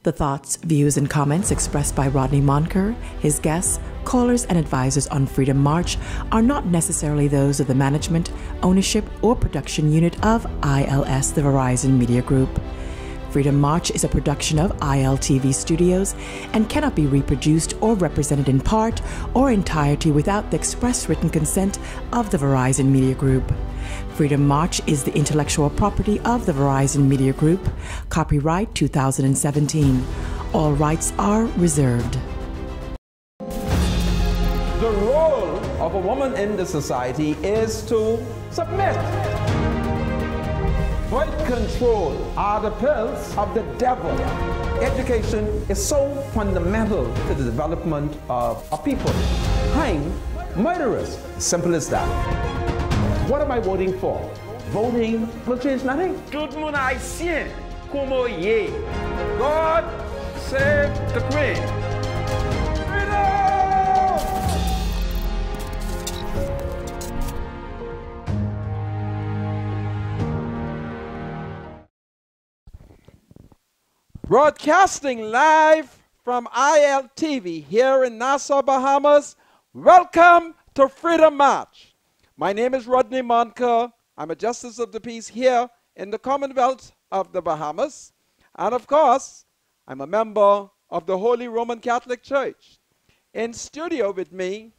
The thoughts, views, and comments expressed by Rodney Monker, his guests, callers, and advisors on Freedom March are not necessarily those of the management, ownership, or production unit of ILS, the Verizon Media Group. Freedom March is a production of ILTV Studios and cannot be reproduced or represented in part or entirety without the express written consent of the Verizon Media Group. Freedom March is the intellectual property of the Verizon Media Group. Copyright 2017. All rights are reserved. The role of a woman in the society is to submit. Birth control are the pills of the devil. Education is so fundamental to the development of a people. I'm murderous. Simple as that. What am I voting for? Voting will change nothing. Tout le monde haïtien, como ye. God save the Queen. Broadcasting live from ILTV here in Nassau, Bahamas. Welcome to Freedom March. My name is Rodney Monker. I'm a Justice of the Peace here in the Commonwealth of the Bahamas. And of course, I'm a member of the Holy Roman Catholic Church. In studio with me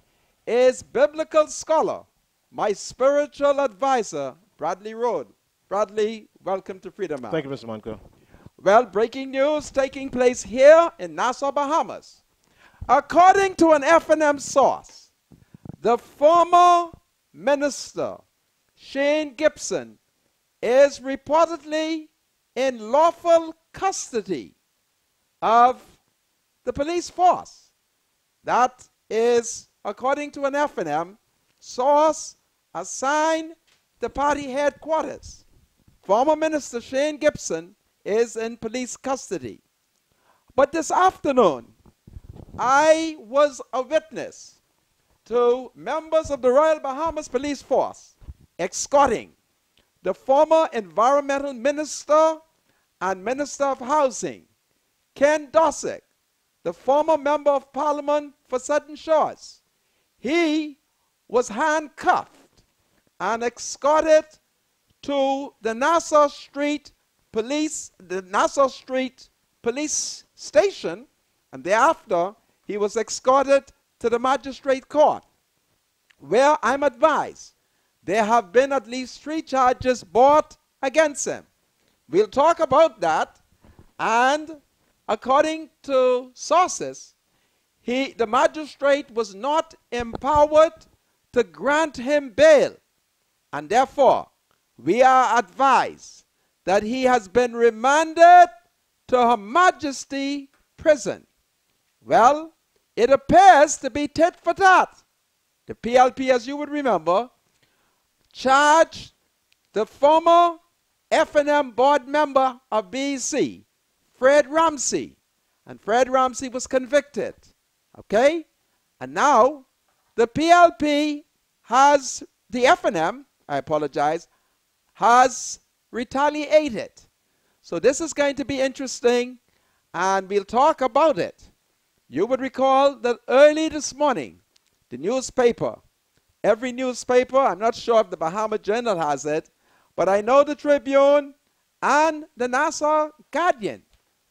is biblical scholar, my spiritual advisor, Bradley Road. Bradley, welcome to Freedom March. Thank you, Mr. Monker. Well, breaking news taking place here in Nassau, Bahamas. According to an F&M source, the former minister, Shane Gibson, is reportedly in lawful custody of the police force. That is, according to an F&M source assigned the party headquarters. Former Minister Shane Gibson is in police custody. But this afternoon, I was a witness to members of the Royal Bahamas Police Force escorting the former Environmental Minister and Minister of Housing, Ken Dorsett, the former Member of Parliament for Southern Shores. He was handcuffed and escorted to the Nassau Street Police Station, and thereafter he was escorted to the Magistrate Court, where I'm advised there have been at least 3 charges brought against him. We'll talk about that, and according to sources, the magistrate was not empowered to grant him bail, and therefore we are advised that he has been remanded to Her Majesty Prison. Well, it appears to be tit for tat. The PLP, as you would remember, charged the former F&M board member of BEC, Fred Ramsey, and Fred Ramsey was convicted. Okay? And now the PLP has, the F&M, I apologize, has retaliated. So this is going to be interesting, and we'll talk about it. You would recall that early this morning, the newspaper, every newspaper, I'm not sure if the Bahama Journal has it, but I know the Tribune and the Nassau Guardian,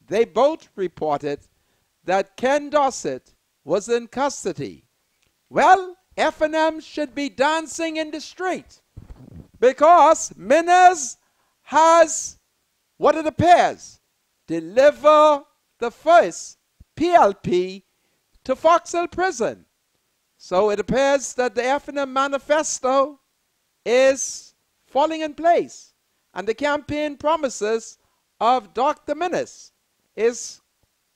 they both reported that Ken Dorsett was in custody. Well, F&M should be dancing in the street because Minas has, what it appears, deliver the first PLP to Foxhill Prison. So it appears that the F&M manifesto is falling in place, and the campaign promises of Dr. Minas is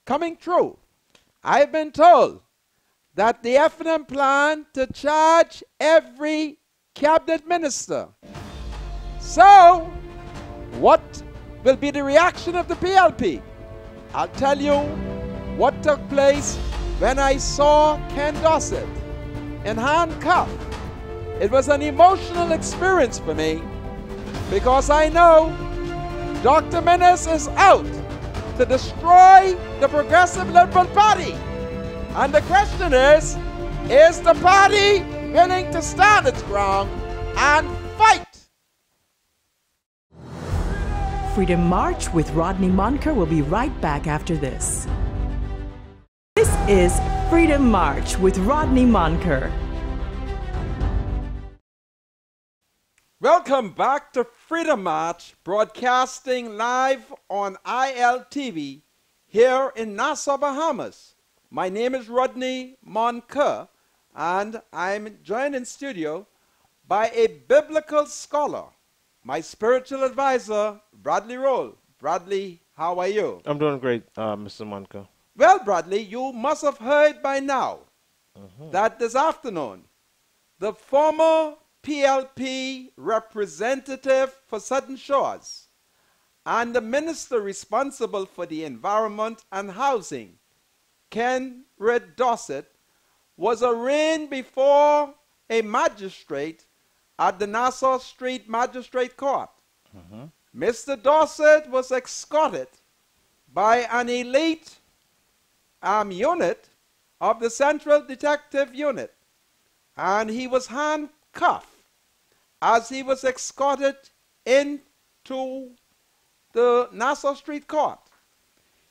coming true. I've been told that the F&M plan to charge every cabinet minister. So, what will be the reaction of the PLP? I'll tell you what took place when I saw Ken Dorsett in handcuffs. It was an emotional experience for me because I know Dr. Minas is out to destroy the Progressive Liberal Party. And the question is the party willing to stand its ground and fight? Freedom March with Rodney Monker will be right back after this. This is Freedom March with Rodney Monker. Welcome back to Freedom March, broadcasting live on ILTV here in Nassau, Bahamas. My name is Rodney Monker, and I'm joined in studio by a biblical scholar, my spiritual advisor, Bradley Roll. Bradley, how are you? I'm doing great, Mr. Monker. Well, Bradley, you must have heard by now that this afternoon, the former PLP representative for Southern Shores and the minister responsible for the environment and housing, Kenred Dorsett, was arraigned before a magistrate at the Nassau Street Magistrate Court. Mr. Dorsett was escorted by an elite unit of the Central Detective Unit, and he was handcuffed as he was escorted into the Nassau Street Court.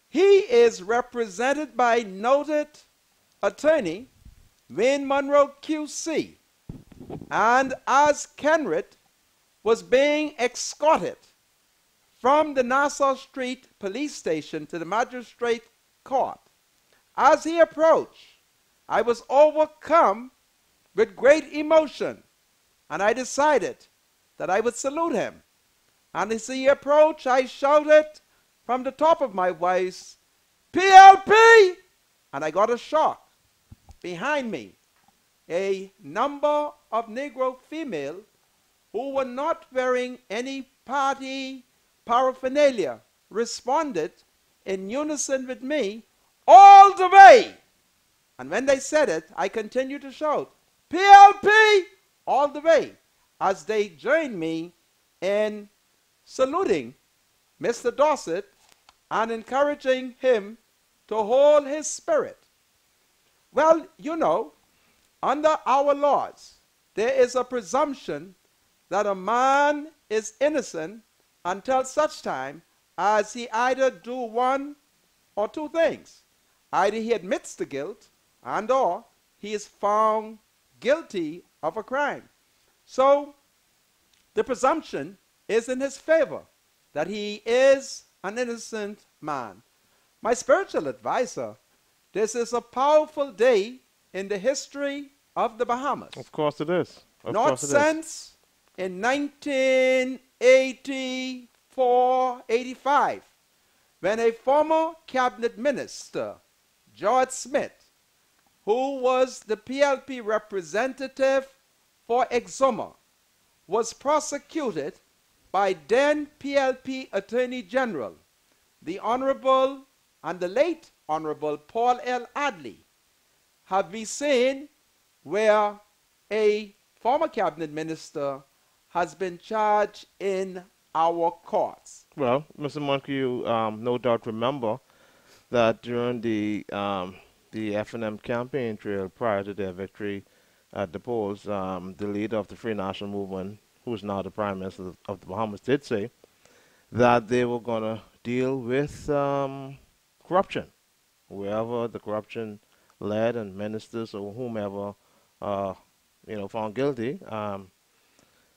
He is represented by noted attorney Wayne Monroe QC, and as Kenred was being escorted from the Nassau Street Police Station to the Magistrate Court, as he approached, I was overcome with great emotion, and I decided that I would salute him. And as he approached, I shouted from the top of my voice, "PLP!" And I got a shock. Behind me, a number of Negro females who were not wearing any party paraphernalia responded in unison with me all the way. And when they said it, I continued to shout, "PLP!" all the way, as they joined me in saluting Mr. Dorsett and encouraging him to hold his spirit. Well, you know, under our laws, there is a presumption that a man is innocent until such time as he either do one or two things. Either he admits the guilt and or he is found guilty of a crime. So the presumption is in his favor that he is an innocent man. My spiritual advisor, this is a powerful day in the history of the Bahamas. Of course it is. Not since in 1984-85, when a former cabinet minister, George Smith, who was the PLP representative for Exuma, was prosecuted by then PLP Attorney General, the Honorable and the late Honorable Paul L. Adley. Have we seen where a former cabinet minister has been charged in our courts? Well, Mr. Monker, you no doubt remember that during the F&M campaign trail prior to their victory at the polls, the leader of the Free National Movement, who is now the Prime Minister of the Bahamas, did say that they were going to deal with corruption, wherever the corruption led, and ministers or whomever, found guilty.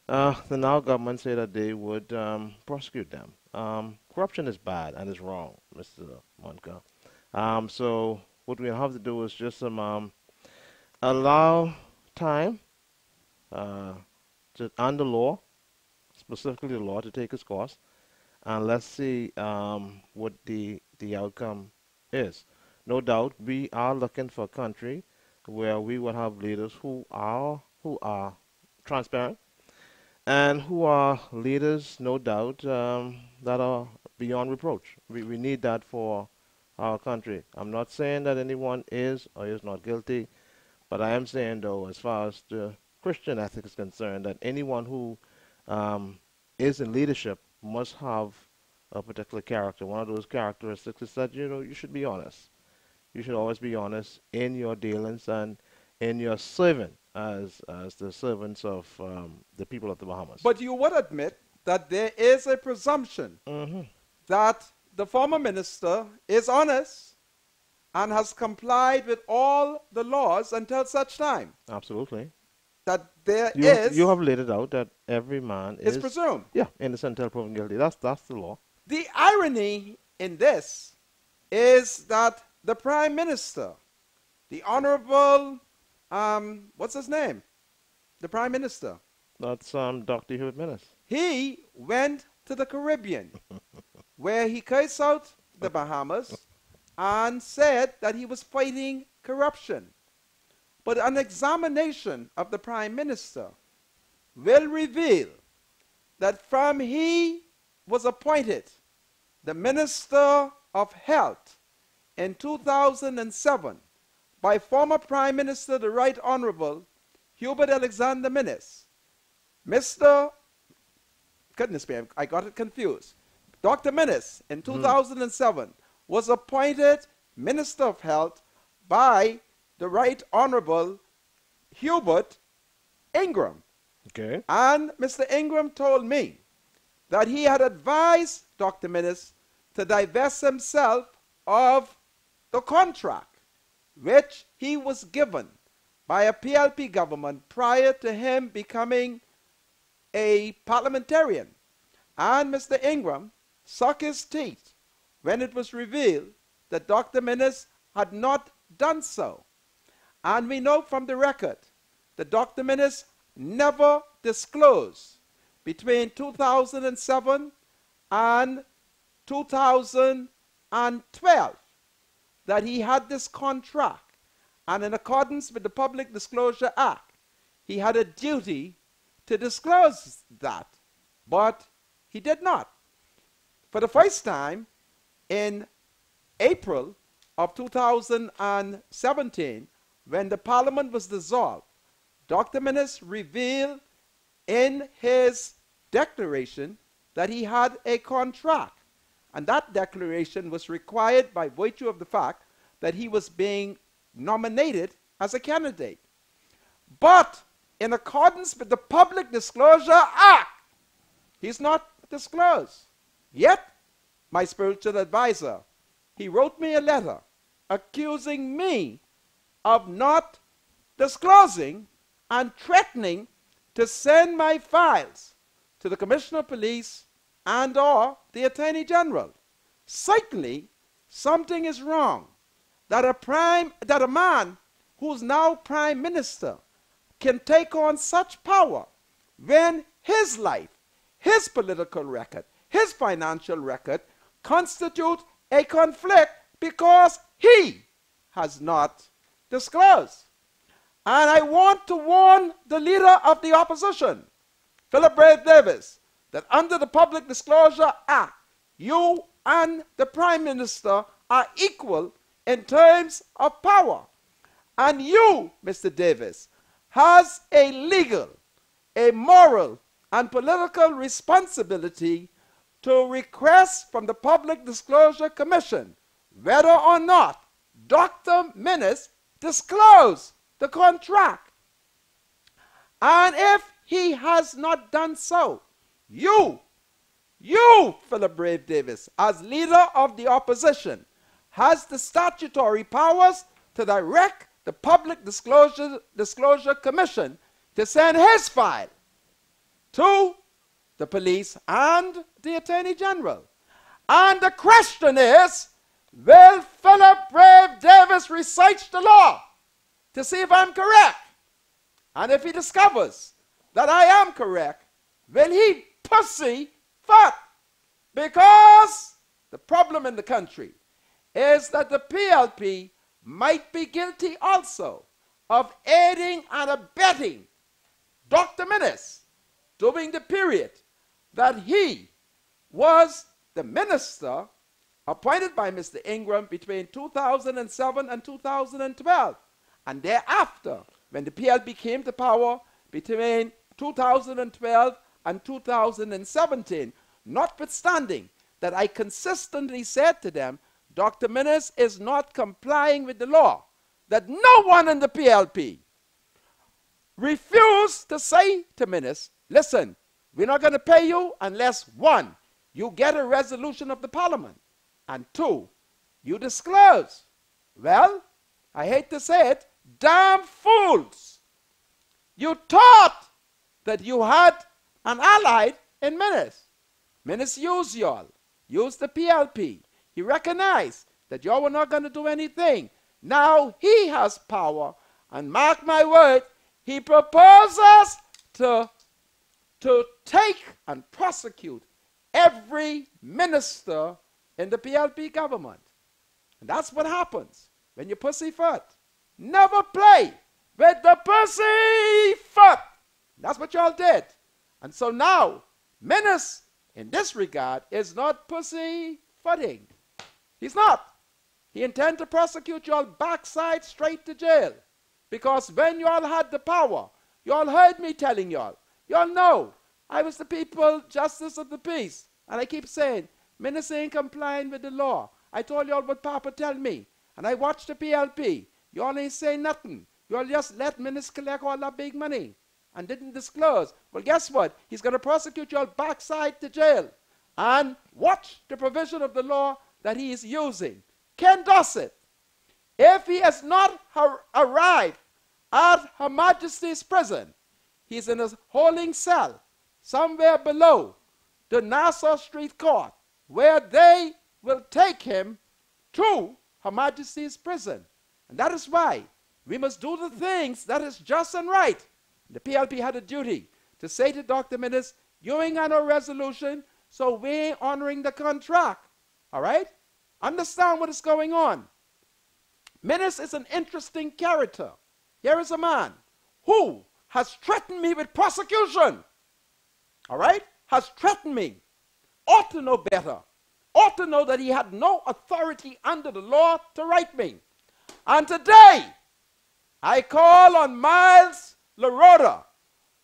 The now government said that they would prosecute them. Corruption is bad and is wrong, Mr. Monka. So what we have to do is just allow time and the law, specifically the law, to take its course, and let's see what the outcome is. No doubt, we are looking for a country where we will have leaders who are transparent, and who are leaders, no doubt, that are beyond reproach. We need that for our country. I'm not saying that anyone is or is not guilty, but I am saying, though, as far as the Christian ethic is concerned, that anyone who is in leadership must have a particular character. One of those characteristics is that, you should be honest. You should always be honest in your dealings and in your serving as the servants of the people of the Bahamas. But you would admit that there is a presumption that the former minister is honest and has complied with all the laws until such time. Absolutely. That there you have laid it out that every man is presumed. Yeah, innocent until proven guilty. That's the law. The irony in this is that the Prime Minister, the Honorable, what's his name? The Prime Minister. That's Dr. Hewitt Minnis. He went to the Caribbean, where he cursed out the Bahamas and said that he was fighting corruption. But an examination of the Prime Minister will reveal that from he was appointed the Minister of Health in 2007 by former Prime Minister, the Right Honorable Hubert Alexander Minnis. Goodness me, I got it confused. Dr. Minnis in 2007 was appointed Minister of Health by the Right Honorable Hubert Ingram. Okay. And Mr. Ingram told me that he had advised Dr. Minnis to divest himself of the contract which he was given by a PLP government prior to him becoming a parliamentarian. And Mr. Ingram sucked his teeth when it was revealed that Dr. Minnis had not done so. And we know from the record that Dr. Minnis never disclosed between 2007 and 2012 that he had this contract, and in accordance with the Public Disclosure Act, he had a duty to disclose that, but he did not. For the first time in April of 2017, when the parliament was dissolved, Dr. Minnis revealed in his declaration that he had a contract. And that declaration was required by virtue of the fact that he was being nominated as a candidate. But in accordance with the Public Disclosure Act, he's not disclosed. Yet, my spiritual advisor, he wrote me a letter accusing me of not disclosing and threatening to send my files to the Commissioner of Police and or the Attorney General. Certainly, something is wrong that a man who's now Prime Minister can take on such power when his life, his political record, his financial record constitute a conflict because he has not disclosed. And I want to warn the leader of the opposition, Philip Brave Davis, that under the Public Disclosure Act, you and the Prime Minister are equal in terms of power. And you, Mr. Davis, has a legal, a moral, and political responsibility to request from the Public Disclosure Commission whether or not Dr. Minnis disclosed the contract. And if he has not done so, you, Philip Brave Davis, as leader of the opposition, has the statutory powers to direct the Public Disclosure Commission to send his file to the police and the Attorney General. And the question is, will Philip Brave Davis research the law to see if I'm correct? And if he discovers that I am correct, will he pussyfoot? Because the problem in the country is that the PLP might be guilty also of aiding and abetting Dr. Minnis during the period that he was the minister appointed by Mr. Ingram between 2007 and 2012. And thereafter, when the PLP came to power between 2012 and 2017, notwithstanding that I consistently said to them, Dr. Minnis is not complying with the law, that no one in the PLP refused to say to Minnis, listen, we're not going to pay you unless, one, you get a resolution of the parliament, and two, you disclose. Well, I hate to say it, damn fools. You thought that you had an ally in Minnis. Minnis used y'all, used the PLP. He recognized that y'all were not going to do anything. Now he has power, and mark my word, he proposes to take and prosecute every minister in the PLP government. And that's what happens when you pussyfoot. Never play with the pussyfoot. That's what y'all did. And so now, Minnis, in this regard, is not pussyfooting. He's not. He intends to prosecute y'all backside straight to jail. Because when y'all had the power, y'all heard me telling y'all. Y'all know I was the people justice of the peace. And I keep saying, Minnis ain't complying with the law. I told y'all what Papa tell me. And I watched the PLP. Y'all ain't saying nothing. Y'all just let Minnis collect all that big money and didn't disclose. Well, guess what? He's going to prosecute y'all backside to jail. And watch the provision of the law that he is using. Ken Dorsett, if he has not arrived at Her Majesty's prison, he's in a holding cell somewhere below the Nassau Street Court, where they will take him to Her Majesty's prison. And that is why we must do the things that is just and right. The PLP had a duty to say to Dr. Minnis, you ain't got no resolution, so we ain't honoring the contract. All right? Understand what is going on. Minnis is an interesting character. Here is a man who has threatened me with prosecution. All right? Has threatened me. Ought to know better. Ought to know that he had no authority under the law to write me. And today, I call on Miles LaRota,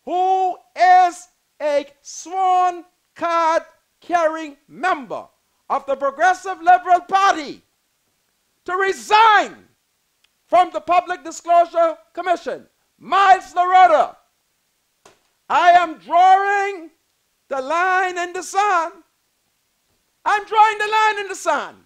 who is a sworn card-carrying member of the Progressive Liberal Party, to resign from the Public Disclosure Commission. Miles LaRota, I am drawing the line in the sand. I'm drawing the line in the sand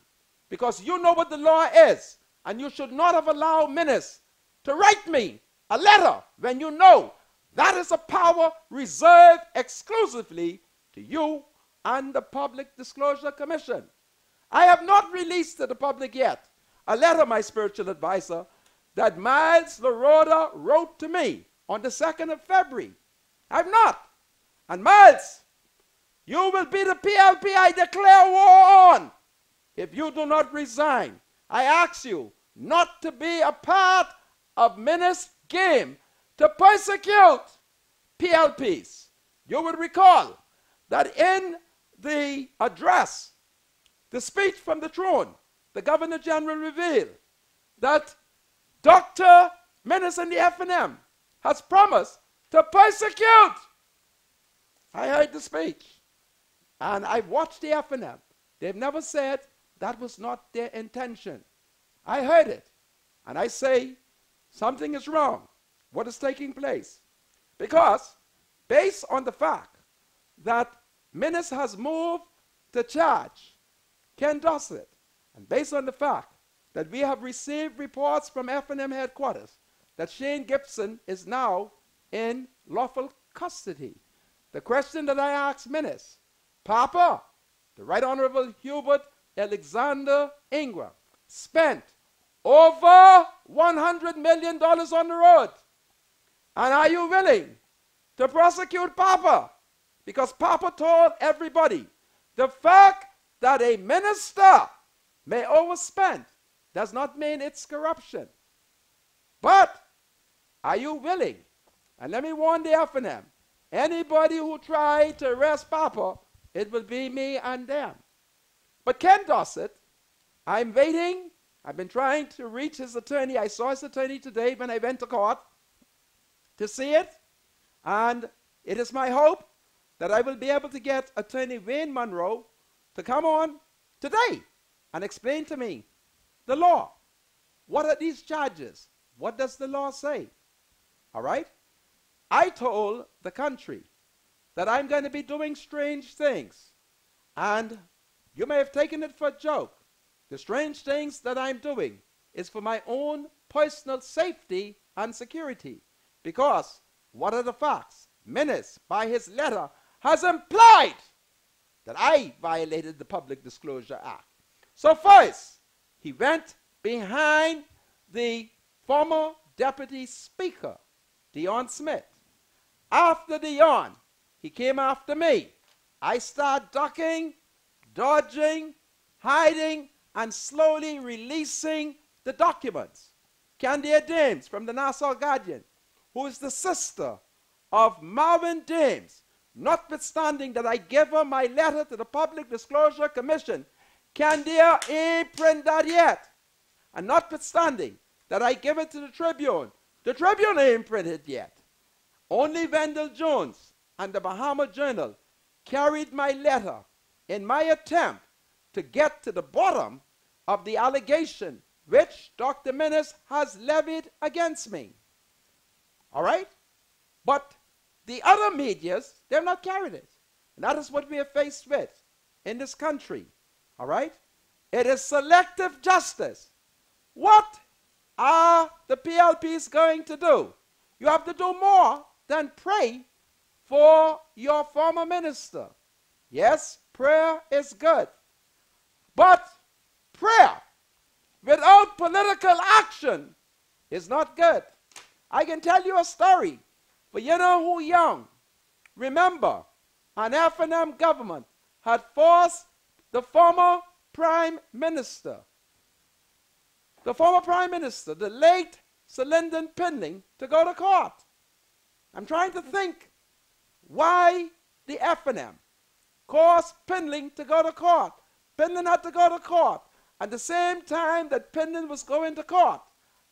because you know what the law is, and you should not have allowed Minnis to write me a letter when you know that is a power reserved exclusively to you and the Public Disclosure Commission. I have not released to the public yet a letter, my spiritual advisor, that Miles LaRota wrote to me on the 2nd of February. I have not. And Miles, you will be the PLP I declare war on if you do not resign. I ask you not to be a part of Minnis' game to persecute PLPs. You will recall that in the address, the speech from the throne, the Governor General revealed that Dr. Minnis and the FNM has promised to persecute. I heard the speech, and I watched the FNM. They've never said that was not their intention. I heard it, and I say something is wrong. What is taking place? Because based on the fact that Minnis has moved to charge Ken Dorsett, and based on the fact that we have received reports from FNM headquarters that Shane Gibson is now in lawful custody. The question that I asked Minnis, Papa, the Right Honorable Hubert Alexander Ingram, spent over $100 million on the road. And are you willing to prosecute Papa? Because Papa told everybody, the fact that a minister may overspend does not mean it's corruption. But are you willing? And let me warn the FNM, anybody who try to arrest Papa, it will be me and them. But Ken Dorsett, I'm waiting. I've been trying to reach his attorney. I saw his attorney today when I went to court to see it. And it is my hope that I will be able to get Attorney Wayne Monroe to come on today and explain to me the law. What are these charges? What does the law say? All right? I told the country that I'm going to be doing strange things. And you may have taken it for a joke. The strange things that I'm doing is for my own personal safety and security. Because, what are the facts? Menace, by his letter, has implied that I violated the Public Disclosure Act. So first, he went behind the former Deputy Speaker, Dion Smith. After Dion, he came after me. I started ducking, dodging, hiding, and slowly releasing the documents. Candia Dames from the Nassau Guardian, who is the sister of Marvin Dames, notwithstanding that I gave her my letter to the Public Disclosure Commission, Candia ain't print that yet. And notwithstanding that I give it to the Tribune ain't printed yet. Only Wendell Jones and the Bahama Journal carried my letter in my attempt to get to the bottom of the allegation which Dr. Menace has levied against me. All right? But the other medias, they've not carried it. And that is what we are faced with in this country. All right? It is selective justice. What are the PLPs going to do? You have to do more than pray for your former minister. Yes, prayer is good. But prayer without political action is not good. I can tell you a story, but you know who young? Remember, an F&M government had forced the former Prime Minister, the late Sir Lyndon Pinling, to go to court. I'm trying to think why the F&M caused Pinling to go to court. Pinling had to go to court. At the same time that Pinling was going to court,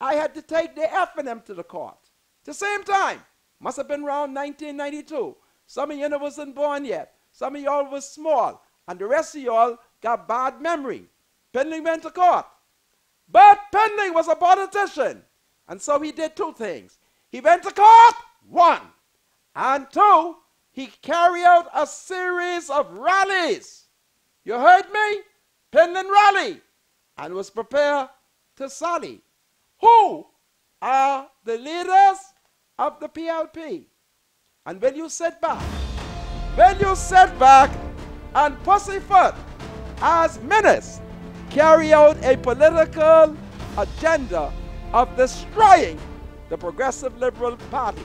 I had to take the F&M to the court. At the same time, must have been around 1992. Some of you wasn't born yet. Some of y'all was small. And the rest of y'all got bad memory. Pinling went to court. But Pinling was a politician. And so he did two things. He went to court, one. And two, he carried out a series of rallies. You heard me? Pinling rally. And was prepared to sally. Who are the leaders of the PLP? And when you sit back and pussyfoot as Menace carry out a political agenda of destroying the Progressive Liberal Party,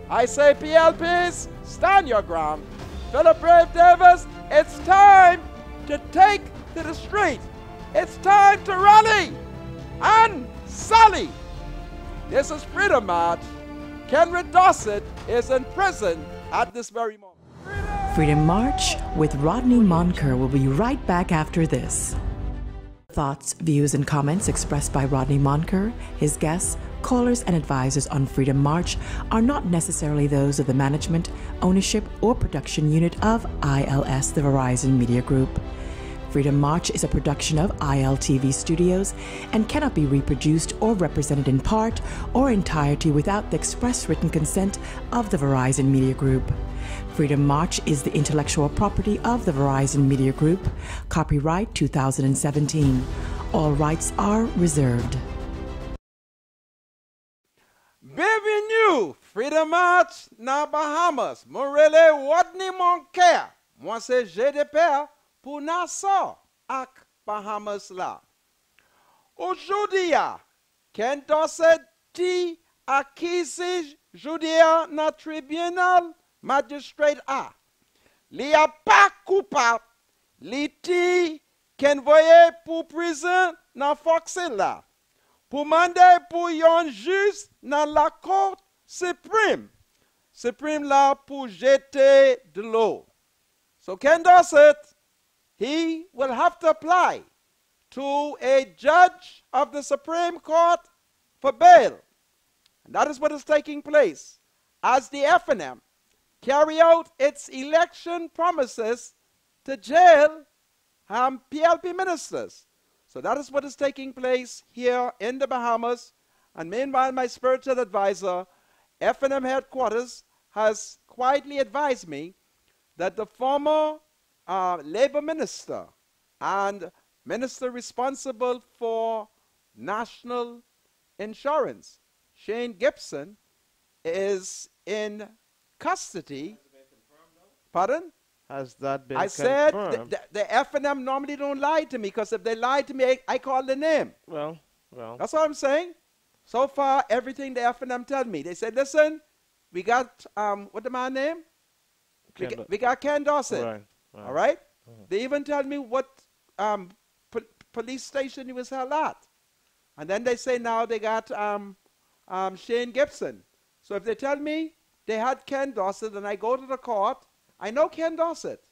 I say, PLPs, stand your ground. Philip Brave Davis, it's time to take to the street. It's time to rally and sally. This is Freedom March. Kenred Dorsett is in prison at this very moment. Freedom March with Rodney Monker will be right back after this. Thoughts, views, and comments expressed by Rodney Monker, his guests, callers, and advisors on Freedom March are not necessarily those of the management, ownership, or production unit of ILS, the Verizon Media Group. Freedom March is a production of ILTV Studios and cannot be reproduced or represented in part or entirety without the express written consent of the Verizon Media Group. Freedom March is the intellectual property of the Verizon Media Group. Copyright 2017. All rights are reserved. Bienvenue, Freedom March na Bahamas. Morele Rodney Monker. Moi c'est GDPR pour Nassau ak Bahamas la. Aujourd'hui, Ken Dorsett ti akisi judia na tribunal magistrate a. Li a pas coupable. Li ti ken voye pour prison na Foxen la. Pour demander pour yon juge dans la Cour suprême. Supreme là pour jeter de l'eau. So Ken Dorsett, he will have to apply to a judge of the Supreme Court for bail. And that is what is taking place as the F&M carry out its election promises to jail PLP ministers. So that is what is taking place here in the Bahamas. And meanwhile, my spiritual advisor, F&M headquarters, has quietly advised me that the former labor minister and minister responsible for national insurance, Shane Gibson, is in custody. Pardon? Has that been I confirmed? said the F&M normally don't lie to me, because if they lie to me, I call the name. Well. That's what I'm saying. So far, everything the F&M tell me, they said, listen, we got, what the man name? We got Ken Dorsett. Right. All right? They even tell me what police station he was held at. And then they say now they got Shane Gibson. So if they tell me they had Ken Dorsett and I go to the court, I know Ken Dorsett.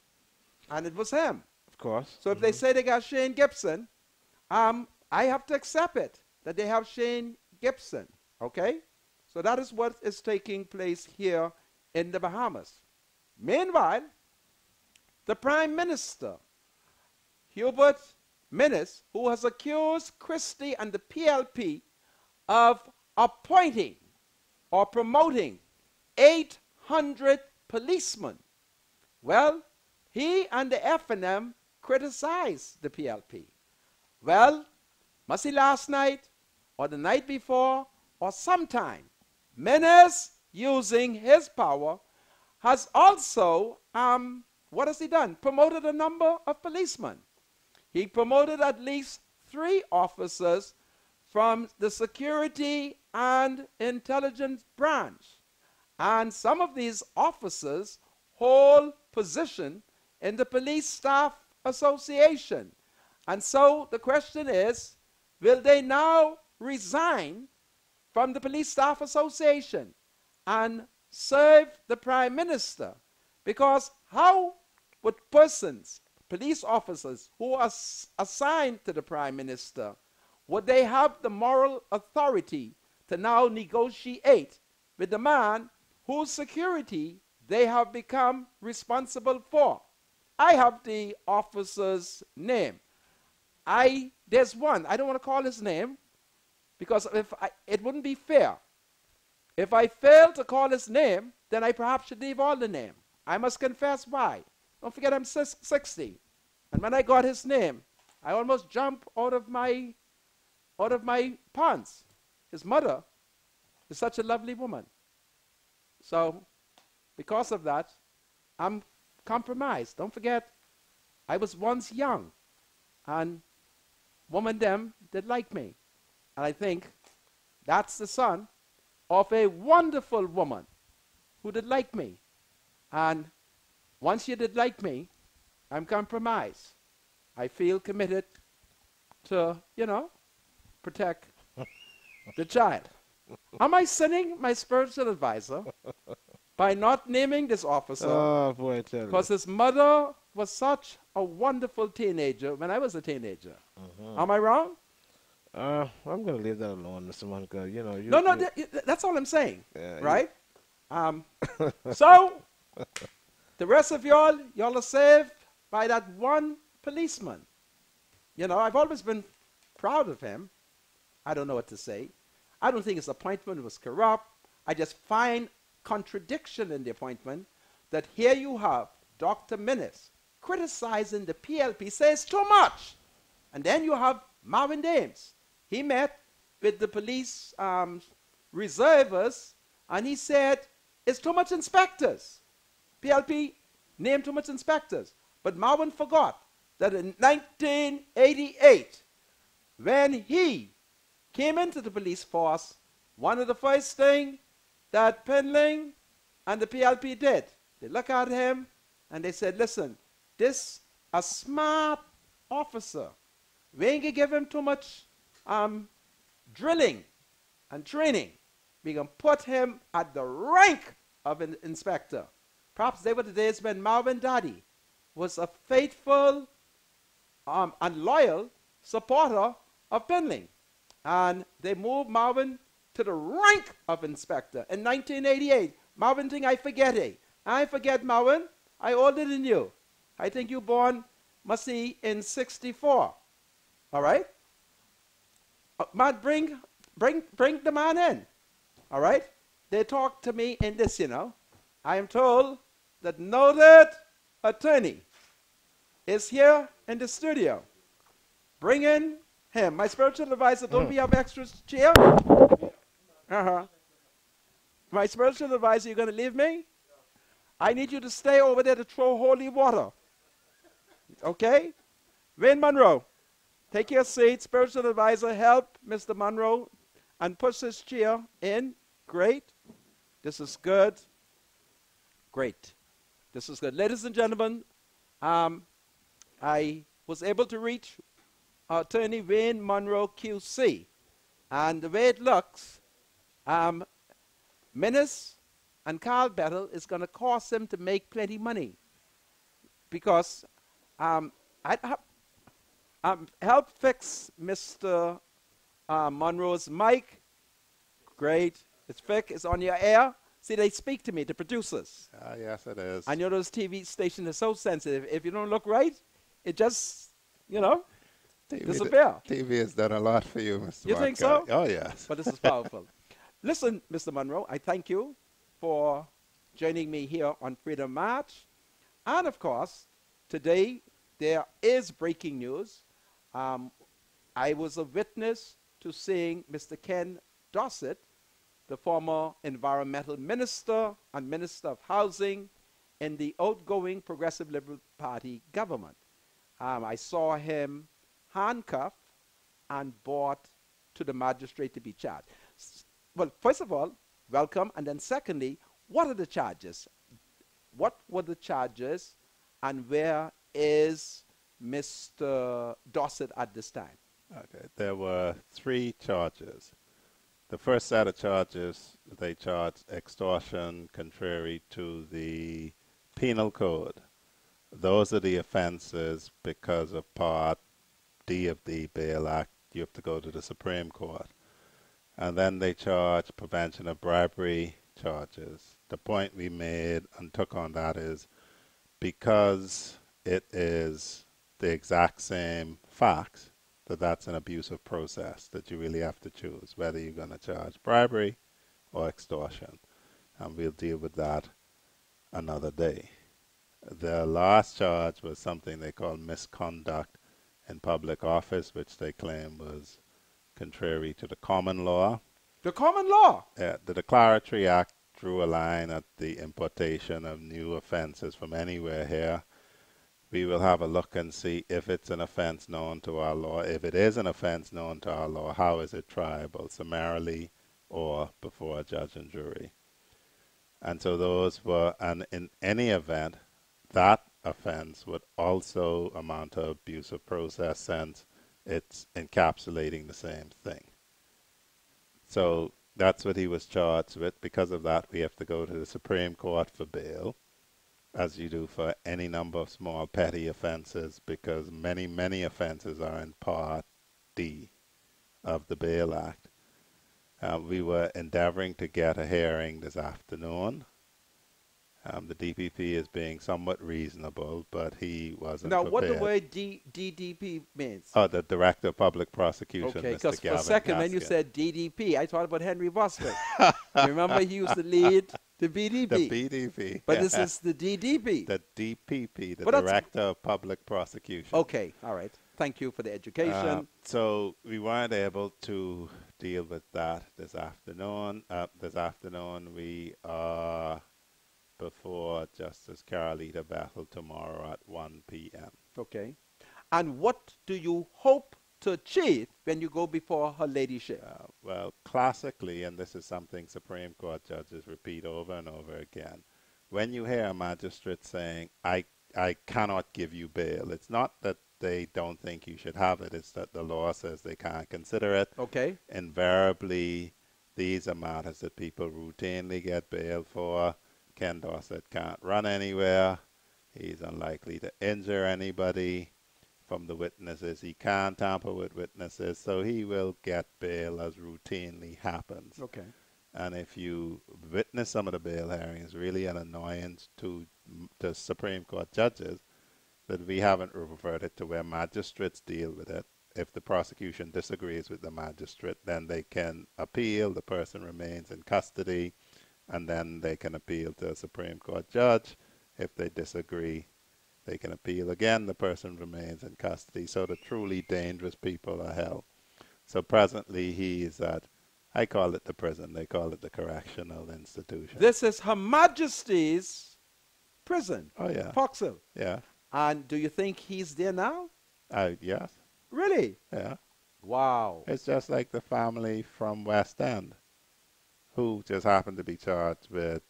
And it was him. Of course. So if they say they got Shane Gibson, I have to accept it, that they have Shane Gibson. Okay? So that is what is taking place here in the Bahamas. Meanwhile, the Prime Minister, Hubert Minnis, who has accused Christie and the PLP of appointing or promoting 800 policemen. Well, he and the F&M criticized the PLP. Well, must he last night or the night before or sometime, Minnis, using his power, has also, what has he done? Promoted a number of policemen. He promoted at least 3 officers from the security and intelligence branch. And some of these officers hold position in the Police Staff Association. And so the question is, will they now resign from the Police Staff Association and serve the Prime Minister? Because how would persons, police officers who are assigned to the Prime Minister, would they have the moral authority to now negotiate with the man whose security they have become responsible for? I have the officer's name. There's one, I don't want to call his name, because it wouldn't be fair. If I fail to call his name, then I perhaps should leave all the name. I must confess why. Don't forget I'm 60. And when I got his name, I almost jumped out of my pants. His mother is such a lovely woman. So, because of that, I'm compromised. Don't forget, I was once young, and women them did like me. And I think that's the son of a wonderful woman who did like me. And once you did like me, I'm compromised. I feel committed to, protect the child. Am I sinning, my spiritual advisor, by not naming this officer? Oh, boy, I tell you. Because his mother was such a wonderful teenager when I was a teenager. Am I wrong? I'm going to leave that alone, Mr. Monica. That's all I'm saying, Yeah, right? So, the rest of y'all are saved by that one policeman. I've always been proud of him. I don't know what to say. I don't think his appointment was corrupt. I just find contradiction in the appointment that here you have Dr. Minnis criticizing the PLP, says too much. And then you have Marvin Dames. He met with the police reservists, and he said, it's too much inspectors. PLP named too much inspectors. But Marvin forgot that in 1988, when he came into the police force, one of the first things that Penling and the PLP did, they looked at him and they said, listen, this a smart officer. We ain't gonna give him too much drilling and training. We can put him at the rank of an inspector. Perhaps they were the days when Marvin Daddy was a faithful and loyal supporter of Penling. And they moved Marvin to the rank of inspector in 1988. Marvin think I forget it. I forget, Marvin. I older than you. I think you born Massey in 64. All right? Man, bring the man in. All right? They talk to me in this, I am told that noted attorney is here in the studio. Bring in him. My spiritual advisor, don't we have extra chair? Uh-huh. My spiritual advisor, you going to leave me? I need you to stay over there to throw holy water. Okay? Wayne Monroe, take your seat. Spiritual advisor, help Mr. Monroe and push his chair in. Great. This is good. Great. This is good. Ladies and gentlemen, I was able to reach Attorney Wayne Monroe QC. And the way it looks, Minnis and Carl Bettel is going to cost him to make plenty money. Because help fix Mr. Monroe's mic. Great. It's fixed. It's on your air. See, they speak to me, the producers. Yes, it is. And those TV stations are so sensitive. If you don't look right, it just, disappear. TV has done a lot for you, Mr. You think so? Oh, yes. But this is powerful. Listen, Mr. Monroe, I thank you for joining me here on Freedom March. And, of course, today there is breaking news. I was a witness to seeing Mr. Ken Dorsett, the former environmental minister and minister of housing in the outgoing Progressive Liberal Party government. I saw him handcuffed and brought to the magistrate to be charged. Well, first of all, welcome. And then secondly, what are the charges? What were the charges and where is Mr. Dorsett at this time? Okay. There were 3 charges. The first set of charges, they charged extortion contrary to the penal code. Those are the offenses because of Part D of the Bail Act. You have to go to the Supreme Court. And then they charged prevention of bribery charges. The point we made and took on that is because it is the exact same facts, that's an abusive process that you really have to choose whether you're going to charge bribery or extortion. And we'll deal with that another day. The last charge was something they call misconduct in public office, which they claim was contrary to the common law. The common law? The Declaratory Act drew a line at the importation of new offenses from anywhere here. We will have a look and see if it's an offense known to our law. If it is an offense known to our law, how is it triable, summarily or before a judge and jury? And so those were, and in any event, that offense would also amount to abusive process since it's encapsulating the same thing. So that's what he was charged with. Because of that, we have to go to the Supreme Court for bail, as you do for any number of small petty offenses, because many, many offenses are in Part D of the Bail Act. We were endeavoring to get a hearing this afternoon. The DPP is being somewhat reasonable, but he wasn't Now, prepared. what the word DDP means? Oh, the Director of Public Prosecution, Okay, Mr. because for a Gavin second when you Gaskin. said DDP, I thought about Henry Boswick. Remember, he used to lead the BDP. The BDP. But this is the DDP. The DPP, the Well, that's- Director of Public Prosecution. Okay, all right. Thank you for the education. So we weren't able to deal with that this afternoon. This afternoon we are before Justice Carolita Bethel tomorrow at 1 p.m. Okay. And what do you hope to achieve when you go before her ladyship? Well, classically, and this is something Supreme Court judges repeat over and over again, when you hear a magistrate saying, I cannot give you bail, it's not that they don't think you should have it, it's that the law says they can't consider it. Okay. Invariably, these are matters that people routinely get bail for. Ken Dorsett can't run anywhere. He's unlikely to injure anybody from the witnesses. He can't tamper with witnesses, so he will get bail as routinely happens. Okay. And if you witness some of the bail hearings, really an annoyance to the Supreme Court judges, that we haven't reverted to where magistrates deal with it. If the prosecution disagrees with the magistrate, then they can appeal, the person remains in custody, and then they can appeal to a Supreme Court judge. If they disagree, they can appeal again, the person remains in custody. So the truly dangerous people are held. So presently he is at, I call it the prison, they call it the correctional institution. This is Her Majesty's prison. Oh yeah. Foxhill. Yeah. And do you think he's there now? Yes. Really? Yeah. Wow. It's just like the family from West End who just happened to be charged with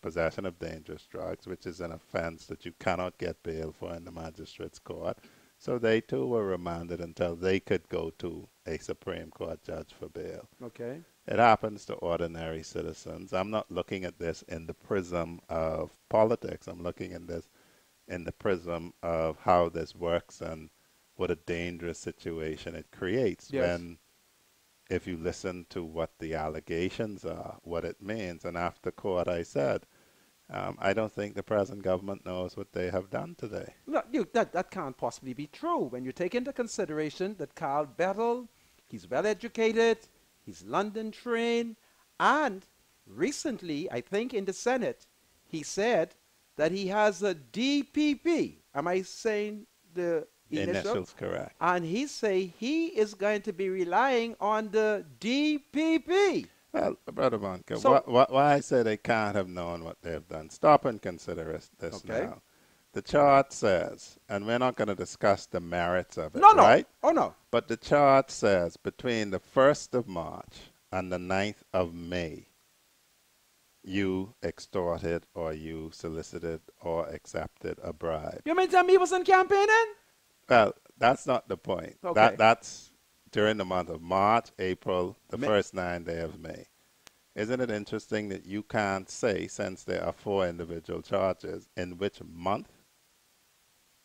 possession of dangerous drugs, which is an offense that you cannot get bail for in the magistrate's court. So they too were remanded until they could go to a Supreme Court judge for bail. Okay. It happens to ordinary citizens. I'm not looking at this in the prism of politics. I'm looking at this in the prism of how this works and what a dangerous situation it creates when, if you listen to what the allegations are, what it means. And after court, I said, I don't think the present government knows what they have done today. No, that can't possibly be true. When you take into consideration that Carl Bettel, he's well educated, he's London trained, and recently, I think in the Senate, he said that he has a DPP. Am I saying the initials correct? And he say he is going to be relying on the DPP. Well, Brother Monka, So- why I say they can't have known what they've done. Stop and consider this Okay. now. The chart says, and we're not going to discuss the merits of it, No. right? Oh, no. But the chart says between the 1st of March and the 9th of May, you extorted or you solicited or accepted a bribe. You mean tell me he wasn't campaigning? Well, that's not the point. Okay. That's during the month of March, April, the May. first 9 days of May. Isn't it interesting that you can't say, since there are 4 individual charges, in which month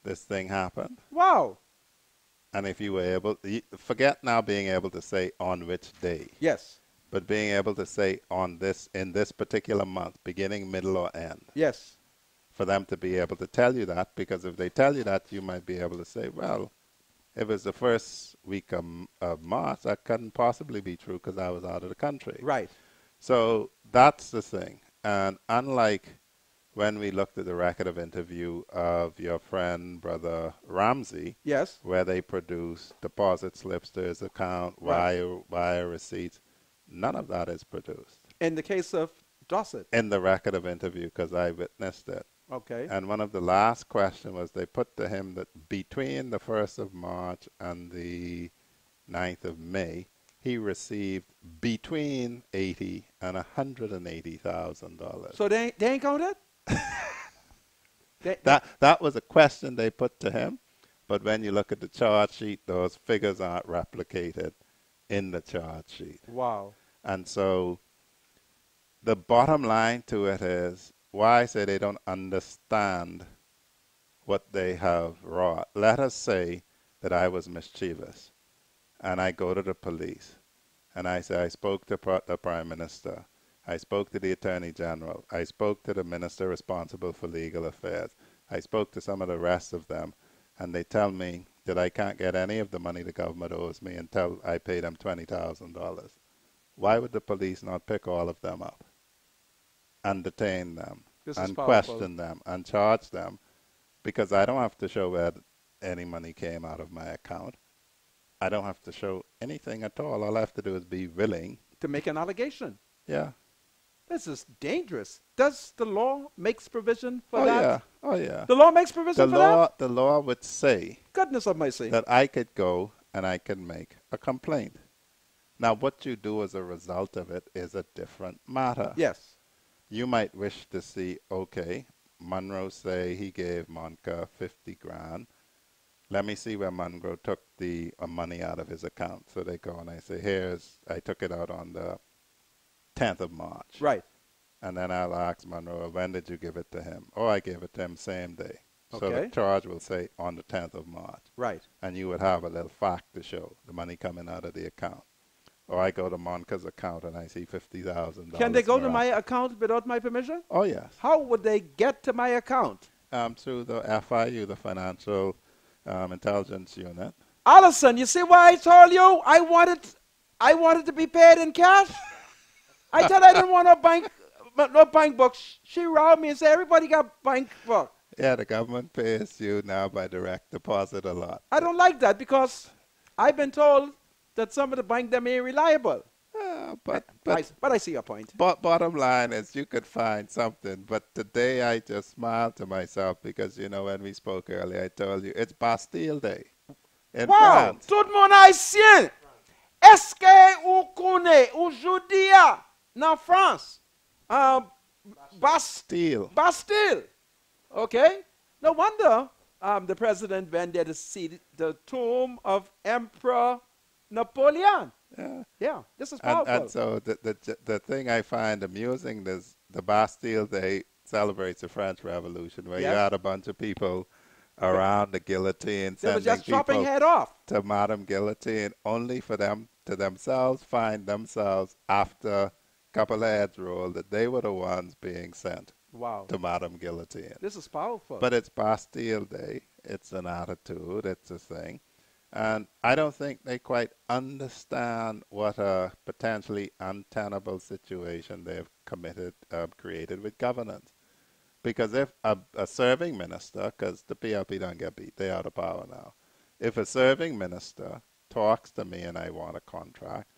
this thing happened? Wow. And if you were able, forget now being able to say on which day, Yes. but being able to say on this, in this particular month, beginning, middle, or end, Yes. for them to be able to tell you that, because if they tell you that, you might be able to say, well, if it's the first week of March, that couldn't possibly be true because I was out of the country. Right. So that's the thing. And unlike when we looked at the record of interview of your friend, Brother Ramsey, Yes. where they produced deposit slips to his account, Right. wire receipts, none of that is produced In the case of Dorsett. in the record of interview because I witnessed it. Okay. And one of the last questions was they put to him that between the 1st of March and the 9th of May, he received between $80,000 and $180,000. So they ain't counted? That was a question they put to him, but when you look at the charge sheet, those figures aren't replicated in the charge sheet. Wow. And so the bottom line to it is why I say they don't understand what they have wrought. Let us say that I was mischievous and I go to the police and I say I spoke to the Prime Minister, I spoke to the Attorney General, I spoke to the Minister responsible for legal affairs, I spoke to some of the rest of them, and they tell me that I can't get any of the money the government owes me until I pay them $20,000. Why would the police not pick all of them up and detain them This is and powerful. question them and charge them? Because I don't have to show where any money came out of my account. I don't have to show anything at all. All I have to do is be willing. To make an allegation. Yeah. This is dangerous. Does the law makes provision for Oh that? yeah. Oh yeah. The law makes provision for that? The law would say Goodness of mercy. that I could go and I could make a complaint. Now, what you do as a result of it is a different matter. Yes. You might wish to see, okay, Monroe say he gave Monka 50 grand. Let me see where Monroe took the money out of his account. So they go and I say, I took it out on the 10th of March. Right. And then I'll ask Monroe, when did you give it to him? Oh, I gave it to him same day. So Okay. the charge will say on the 10th of March. Right. And you would have a little fact to show the money coming out of the account. Or I go to Monka's account and I see $50,000. Can they go to miraculous. my account without my permission? Oh, yes. How would they get to my account? through the FIU, the Financial Intelligence Unit. Allison, you see why I told you I wanted to be paid in cash? I thought I didn't want no bank book. She robbed me and said everybody got bank book. Yeah, the government pays you now by direct deposit a lot. I don't like that because I've been told that some of the bank them ain't reliable. But I see your point. But bottom line is you could find something. But today I just smiled to myself because, you know, when we spoke earlier, I told you it's Bastille Day in Wow, France. tout le monde haïtien. Est-ce que vous connaissez aujourd'hui en France Bastille? Okay. No wonder the president went there to see the tomb of Emperor Napoleon. Yeah, this is powerful. And so the thing I find amusing is the Bastille Day celebrates the French Revolution, where you had a bunch of people around the guillotine, they were sending just chopping people head off to Madame Guillotine, only for them to themselves find themselves after a couple of heads rolled that they were the ones being sent to Madame Guillotine. This is powerful. But it's Bastille Day. It's an attitude. It's a thing. And I don't think they quite understand what a potentially untenable situation they've created with governance. Because if a serving minister, because the PLP don't get beat, they are out of power now. If a serving minister talks to me and I want a contract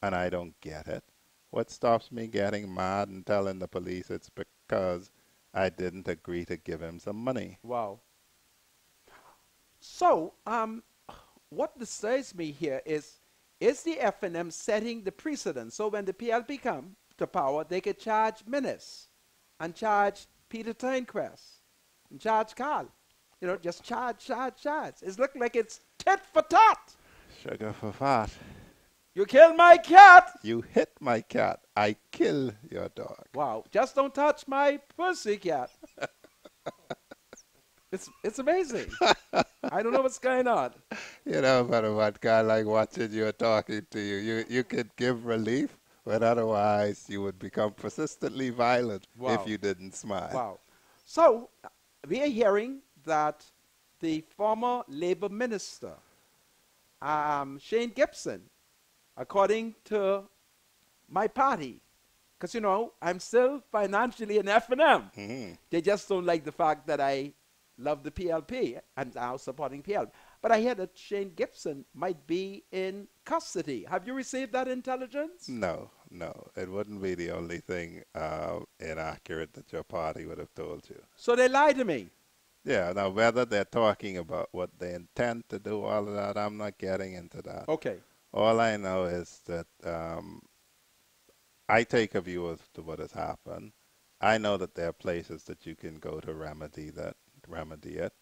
and I don't get it, what stops me getting mad and telling the police it's because I didn't agree to give him some money? Wow. So, what disturbs me here is the FNM setting the precedent so when the PLP come to power, they could charge Minnis and charge Peter Turnquest and charge Carl. You know, just charge. It's looking like it's tit for tat. Sugar for fat. You killed my cat. You hit my cat. I kill your dog. Wow. Just don't touch my pussy cat. It's amazing. I don't know what's going on. You know, but one guy like watching you or talking to you, you could give relief, but otherwise you would become persistently violent if you didn't smile. Wow. So we are hearing that the former labor minister, Shane Gibson, according to my party, because, you know, I'm still financially an F&M. They just don't like the fact that I love the PLP and now supporting PLP. But I hear that Shane Gibson might be in custody. Have you received that intelligence? No. It wouldn't be the only thing inaccurate that your party would have told you. So they lied to me. Yeah, now whether they're talking about what they intend to do, all of that, I'm not getting into that. Okay. All I know is that I take a view as to what has happened. I know that there are places that you can go to remedy it,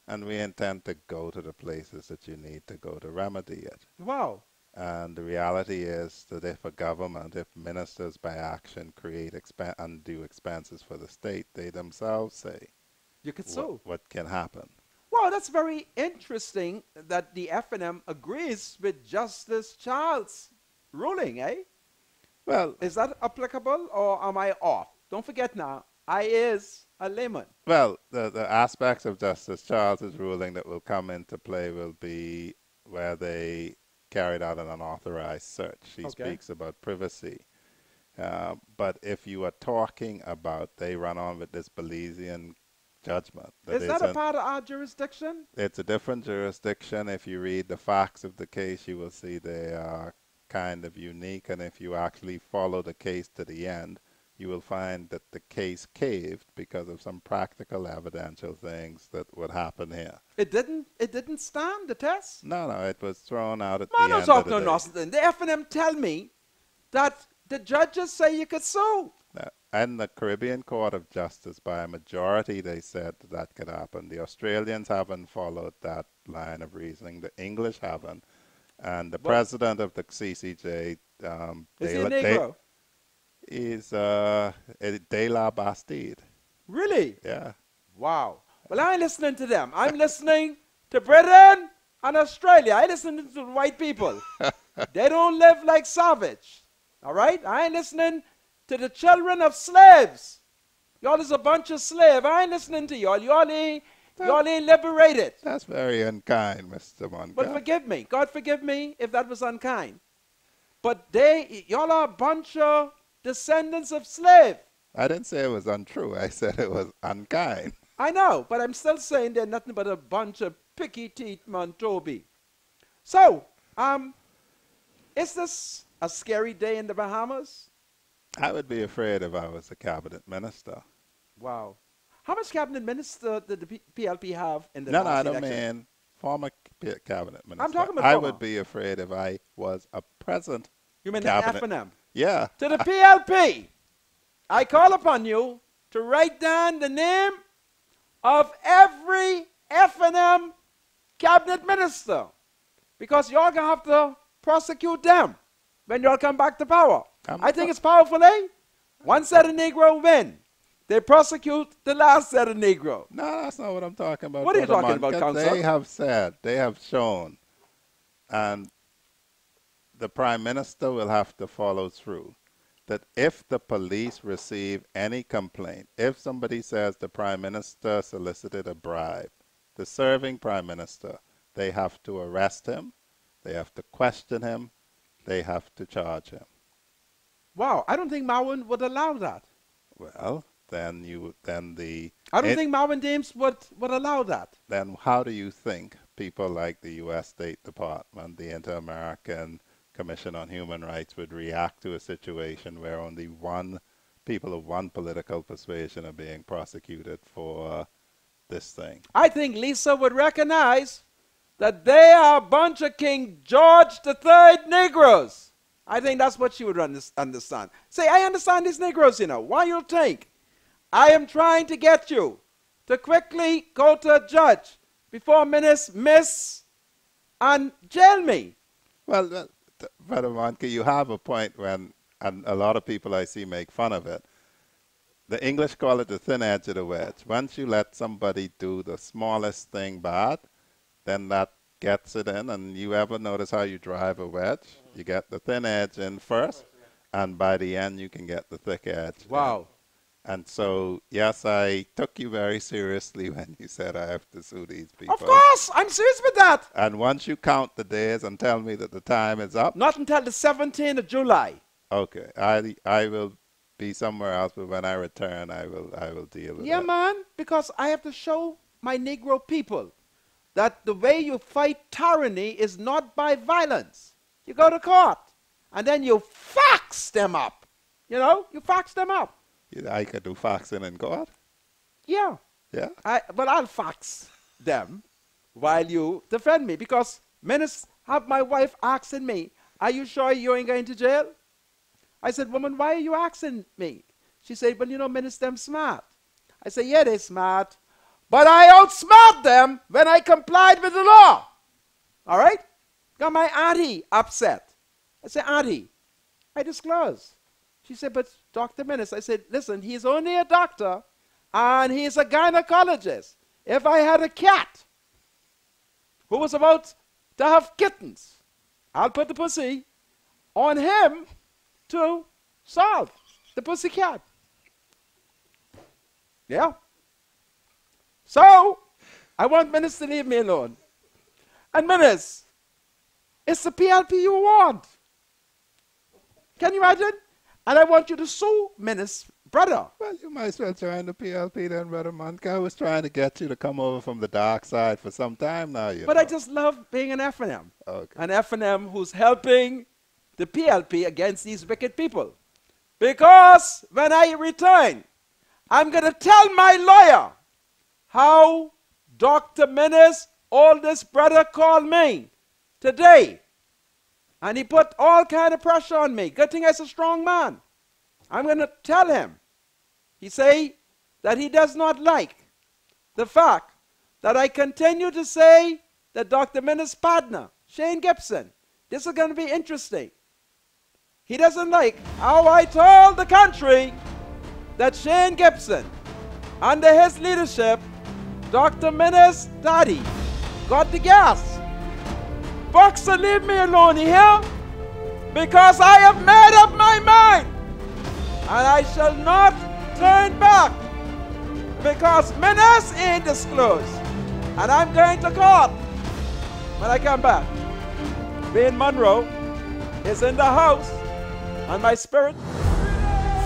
and we intend to go to the places that you need to go to remedy it. Wow. And the reality is that if ministers by action create undue expenses for the state, they themselves say you could sue. What can happen. Well, that's very interesting that the FNM agrees with Justice Child's ruling, eh? Well, is that applicable or am I off? Don't forget now, I is a layman. Well, the aspects of Justice Charles's ruling that will come into play will be where they carried out an unauthorized search. She speaks about privacy. But if you are talking about they run on with this Belizean judgment. Is that a part of our jurisdiction? It's a different jurisdiction. If you read the facts of the case, you will see they are kind of unique. And if you actually follow the case to the end, you will find that the case caved because of some practical evidential things that would happen here. It didn't stand the test? No, it was thrown out at the end of the day. Nonsense. The F&M tell me that the judges say you could sue. And the Caribbean Court of Justice, by a majority, they said that could happen. The Australians haven't followed that line of reasoning. The English haven't. And the president of the CCJ, is he a Negro? Is De La Bastide. Really? Yeah. Wow. Well, I ain't listening to them. I'm listening to Britain and Australia. I listen to the white people. They don't live like savage. All right? I ain't listening to the children of slaves. Y'all is a bunch of slaves. I ain't listening to y'all. Y'all ain't liberated. That's very unkind, Mr. Moncur. But forgive me. God forgive me if that was unkind. But y'all are a bunch of descendants of slaves. I didn't say it was untrue. I said it was unkind. I know, but I'm still saying they're nothing but a bunch of picky teeth Montobi. So, is this a scary day in the Bahamas? I would be afraid if I was a cabinet minister. Wow. How much cabinet minister did the PLP have in the No, last I don't election? mean former cabinet minister. I'm talking about I former. would be afraid if I was a present You mean cabinet. the F&M? Yeah. To the PLP, I call upon you to write down the name of every F&M cabinet minister, because y'all gonna have to prosecute them when y'all come back to power. I think it's powerful, eh? One set of Negro win. They prosecute the last set of Negro. No, that's not what I'm talking about. What are you Brother talking about, Moncur. Counsel? They have said, they have shown, and the Prime Minister will have to follow through, that if the police receive any complaint, if somebody says the Prime Minister solicited a bribe, the serving Prime Minister, they have to arrest him, they have to question him, they have to charge him. Wow, I don't think Marwin would allow that. Well, then I don't think Marvin Dames would allow that. Then how do you think people like the U.S. State Department, the Inter-American Commission on Human Rights would react to a situation where only people of one political persuasion are being prosecuted for this thing? I think Lisa would recognize that they are a bunch of King George III Negroes. I think that's what she would understand. Say, I understand these Negroes, you know. Why you think I am trying to get you to quickly go to a judge before miss and jail me? Well, Brother Moncur, you have a point when, and a lot of people I see make fun of it, the English call it the thin edge of the wedge. Once you let somebody do the smallest thing bad, then that gets it in. And you ever notice how you drive a wedge? You get the thin edge in first, and by the end you can get the thick edge. Wow. And so, yes, I took you very seriously when you said I have to sue these people. Of course, I'm serious with that. And once you count the days and tell me that the time is up. Not until the 17th of July. Okay, I will be somewhere else, but when I return, I will deal with it. Yeah, man, because I have to show my Negro people that the way you fight tyranny is not by violence. You go to court, and then you fax them up. You know, you fax them up. I could do faxing in court? Yeah. Yeah? But I'll fax them while you defend me, because minutes have my wife asking me, are you sure you ain't going to jail? I said, woman, why are you asking me? She said, well, you know, minutes them smart. I said, yeah, they smart. But I outsmart them when I complied with the law. All right? Got my auntie upset. I said, auntie, I disclose. She said, but Dr. Minnis, I said, listen, he's only a doctor and he's a gynecologist. If I had a cat who was about to have kittens, I'll put the pussy on him to solve the pussy cat. Yeah. So, I want Minnis to leave me alone. And Minnis, it's the PLP you want. Can you imagine? And I want you to sue Minnis' brother. Well, you might as well join the PLP then, Brother Moncur. I was trying to get you to come over from the dark side for some time now, you But know. I just love being an F&M. Okay. An F&M who's helping the PLP against these wicked people. Because when I return, I'm going to tell my lawyer how Dr. Minnis' oldest brother called me today. And he put all kind of pressure on me. Good thing I'm a strong man. I'm going to tell him. He say that he does not like the fact that I continue to say that Dr. Minnis' partner, Shane Gibson, this is going to be interesting. He doesn't like how I told the country that Shane Gibson, under his leadership, Dr. Minnis' daddy, got the gas. Boxer, leave me alone, you hear? Because I have made up my mind. And I shall not turn back. because menace ain't disclosed. And I'm going to court when I come back. Wayne Monroe is in the house, and my spirit.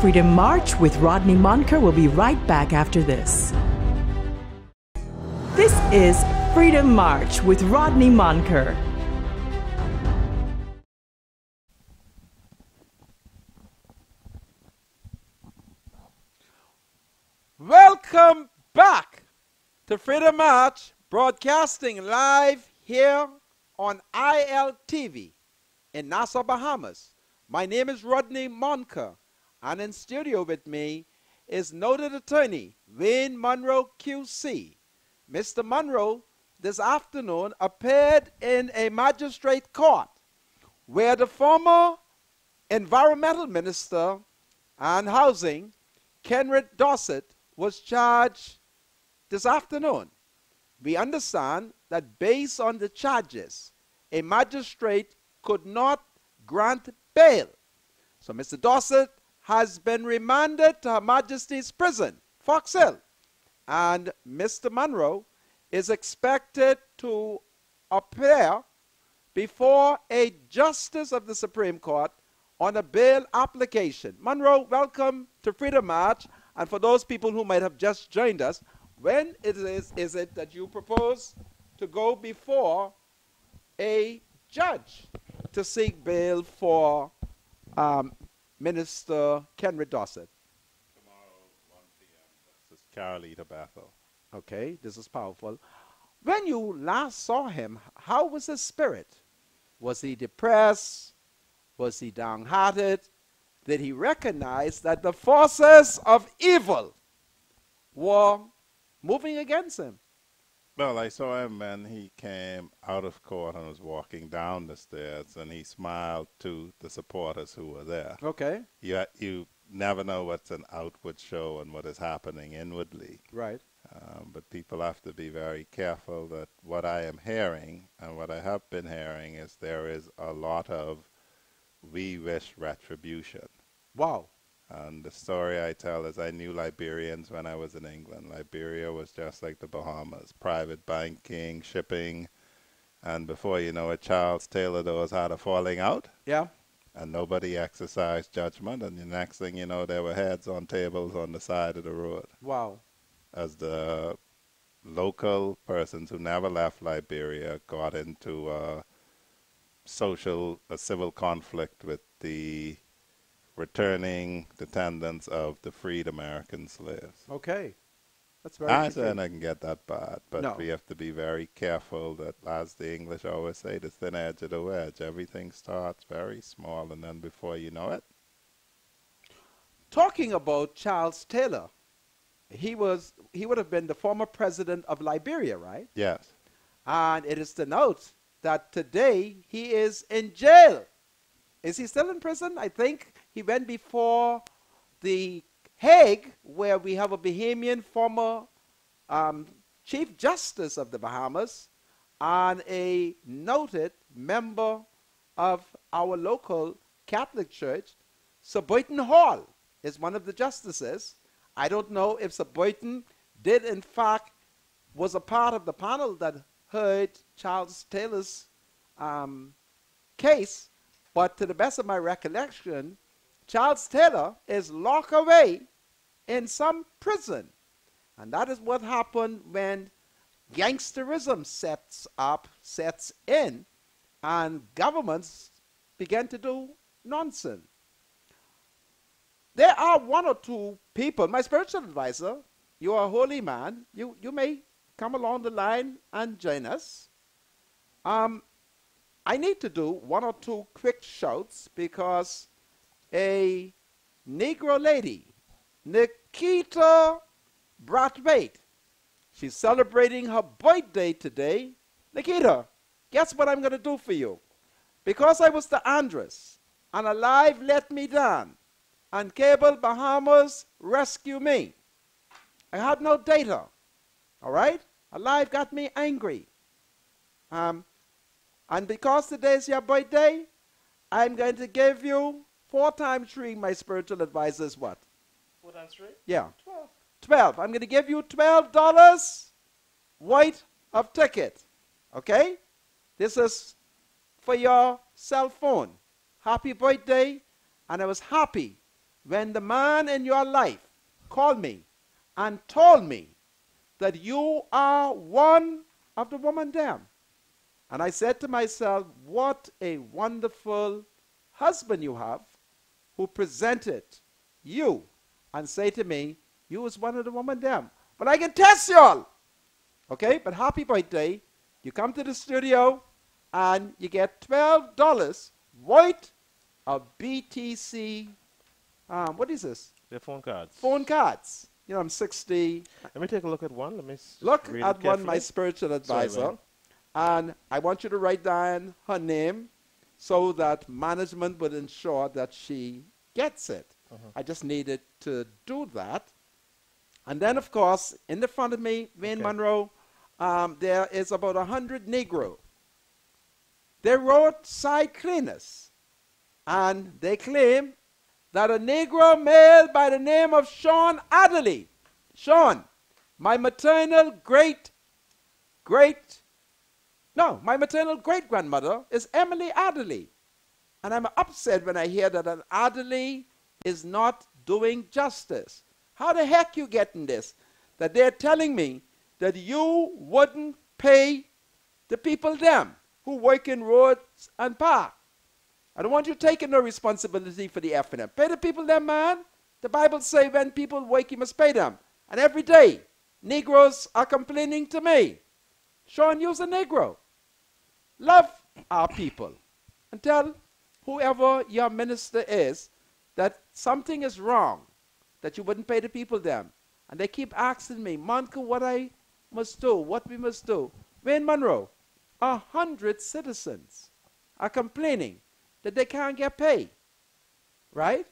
Freedom March with Rodney Monker will be right back after this. This is Freedom March with Rodney Monker. Welcome back to Freedom March, broadcasting live here on ILTV in Nassau, Bahamas. My name is Rodney Monker, and in studio with me is noted attorney Wayne Monroe QC. Mr. Monroe this afternoon appeared in a magistrate court where the former environmental minister and housing, Kenred Dorsett, was charged this afternoon. We understand that based on the charges, a magistrate could not grant bail. So Mr. Dorsett has been remanded to Her Majesty's Prison, Fox Hill, and Mr. Monroe is expected to appear before a justice of the Supreme Court on a bail application. Monroe, welcome to Freedom March. And for those people who might have just joined us, when is it that you propose to go before a judge to seek bail for Minister Kenred Dorsett? Tomorrow, 1 p.m. This is Carolita Bethel. Okay, this is powerful. When you last saw him, how was his spirit? Was he depressed? Was he downhearted? Did he recognize that the forces of evil were moving against him? Well, I saw him when he came out of court and was walking down the stairs, and he smiled to the supporters who were there. Okay. You never know what's an outward show and what is happening inwardly. Right. But people have to be very careful that what I am hearing and what I have been hearing is there is a lot of we wish retribution. Wow. And the story I tell is I knew Liberians when I was in England. Liberia was just like the Bahamas, private banking, shipping, and before you know it, Charles Taylor Dawes had a falling out. Yeah. And nobody exercised judgment, and the next thing you know, there were heads on tables on the side of the road. Wow. As the local persons who never left Liberia got into a civil conflict with the returning descendants of the freed American slaves. Okay. That's very I interesting. said I can get that bad, but No. we have to be very careful that, as the English always say, the thin edge of the wedge. Everything starts very small, and then before you know it. Talking about Charles Taylor, he would have been the former president of Liberia, right? Yes. And it is to note that today he is in jail. Is he still in prison? I think he went before the Hague, where we have a Bahamian former Chief Justice of the Bahamas and a noted member of our local Catholic Church. Sir Boynton Hall is one of the justices. I don't know if Sir Boynton did, in fact, was a part of the panel that heard Charles Taylor's case, but to the best of my recollection, Charles Taylor is locked away in some prison. And that is what happened when gangsterism sets in, and governments began to do nonsense. There are one or two people, my spiritual advisor, you are a holy man, you may come along the line and join us. I need to do one or two quick shouts because a Negro lady, Nikita Brathwaite, she's celebrating her birthday today. Nikita, guess what I'm going to do for you? Because I was the Andres, and Alive let me down, and Cable Bahamas rescue me. I had no data, all right? Alive got me angry. And because today is your birthday, I'm going to give you 4 times 3, my spiritual advisor is what? 4 times 3? Yeah. 12. 12. I'm going to give you $12 worth of ticket. Okay? This is for your cell phone. Happy birthday. And I was happy when the man in your life called me and told me that you are one of the woman them. And I said to myself, what a wonderful husband you have who presented you and say to me, you was one of the woman them. But I can test y'all. Okay, but happy birthday. You come to the studio and you get $12 worth of BTC, what is this? They're phone cards. Phone cards. You know, I'm 60. Let me take a look at one. Let me Look read at it one, my carefully. spiritual advisor. Sorry, and I want you to write down her name so that management would ensure that she gets it. I just needed to do that. And then, of course, in the front of me, Wayne Monroe, there is about 100 Negro. They're roadside cleaners. And they claim that a Negro male by the name of Sean Adderley, Sean, my maternal my maternal great-grandmother is Emily Adderley. And I'm upset when I hear that an Adderley is not doing justice. How the heck you getting this? That they're telling me that you wouldn't pay the people them who work in roads and park. I don't want you taking no responsibility for the F&M. Pay the people them, man. The Bible say when people work, you must pay them. And every day, Negroes are complaining to me. Sean, you's a Negro. Love our people. And tell whoever your minister is that something is wrong, that you wouldn't pay the people them. And they keep asking me, Monica, what I must do, what we must do. Wayne Monroe, 100 citizens are complaining that they can't get paid. Right?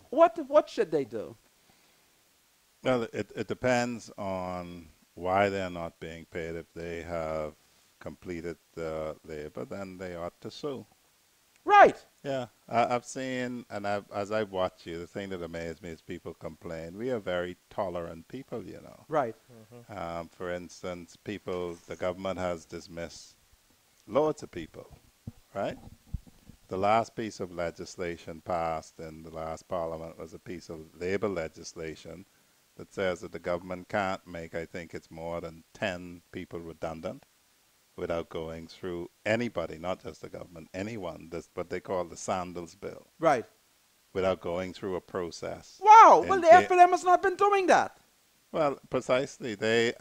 What should they do? Well, it depends on why they're not being paid. If they have completed the labor, then they ought to sue. Right. Yeah, I've seen, and as I watch you, the thing that amazed me is people complain. We are very tolerant people, you know. Right. For instance, the government has dismissed loads of people, right? The last piece of legislation passed in the last parliament was a piece of labor legislation that says that the government can't make, I think it's more than 10 people redundant without going through anybody, not just the government, anyone. That's what they call the Sandals Bill. Right. Without going through a process. Wow. Well, the F&M has not been doing that. Well, precisely. They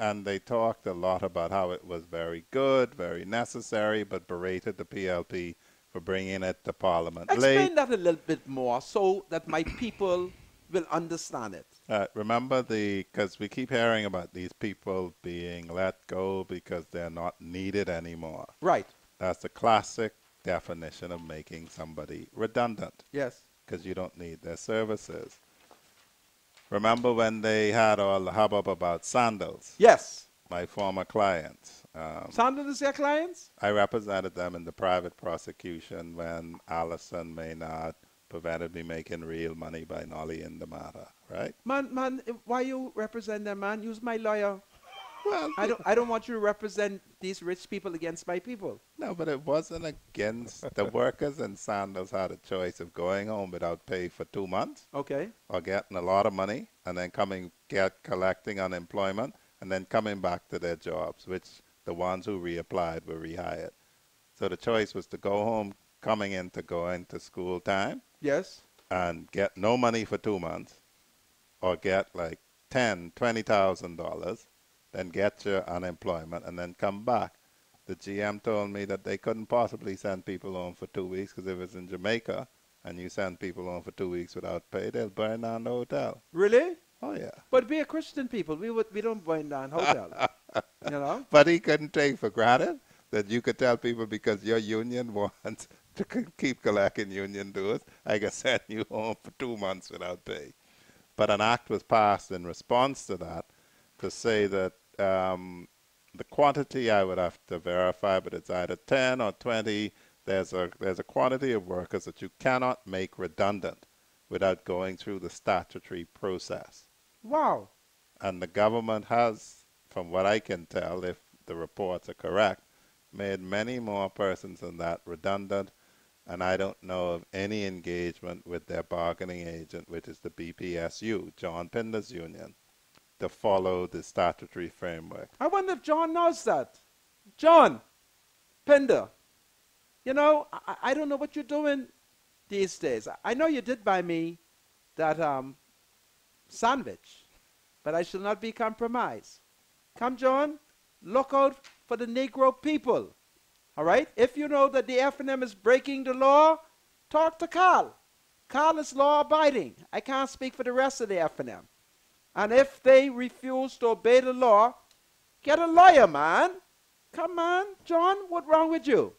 talked a lot about how it was very good, very necessary, but berated the PLP for bringing it to Parliament Explain that a little bit more so that my people will understand it. Remember, because we keep hearing about these people being let go because they're not needed anymore. Right. That's the classic definition of making somebody redundant. Yes. Because you don't need their services. Remember when they had all the hubbub about Sandals? Yes. My former clients. Sandals is your clients? I represented them in the private prosecution when Allison Maynard prevented me making real money by nollying the matter, right? Man, why you represent them, man? Use my lawyer. Well, I don't want you to represent these rich people against my people. no, but it wasn't against the workers in Sandals had a choice of going home without pay for 2 months Okay. or getting a lot of money and then collecting unemployment and then coming back to their jobs, which the ones who reapplied were rehired. So the choice was to go home going to school time. Yes. And get no money for 2 months, or get like $20,000, then get your unemployment and then come back. The GM told me that they couldn't possibly send people home for 2 weeks because if it's in Jamaica and you send people home for 2 weeks without pay, they'll burn down the hotel. Really? Oh yeah. But we are Christian people. We don't burn down hotels. You know? But he couldn't take for granted that you could tell people because your union wants to keep collecting union dues, I can send you home for 2 months without pay. But an act was passed in response to that to say that the quantity I would have to verify, but it's either 10 or 20. There's a quantity of workers that you cannot make redundant without going through the statutory process. Wow. And the government has, from what I can tell, if the reports are correct, made many more persons than that redundant. And I don't know of any engagement with their bargaining agent, which is the BPSU, John Pinder's union, to follow the statutory framework. I wonder if John knows that. John Pinder, you know, I don't know what you're doing these days. I know you did buy me that sandwich, but I shall not be compromised. Come, John, look out for the Negro people. All right? If you know that the F&M is breaking the law, talk to Carl. Carl is law-abiding. I can't speak for the rest of the F&M. And if they refuse to obey the law, get a lawyer, man. Come on, John, what's wrong with you?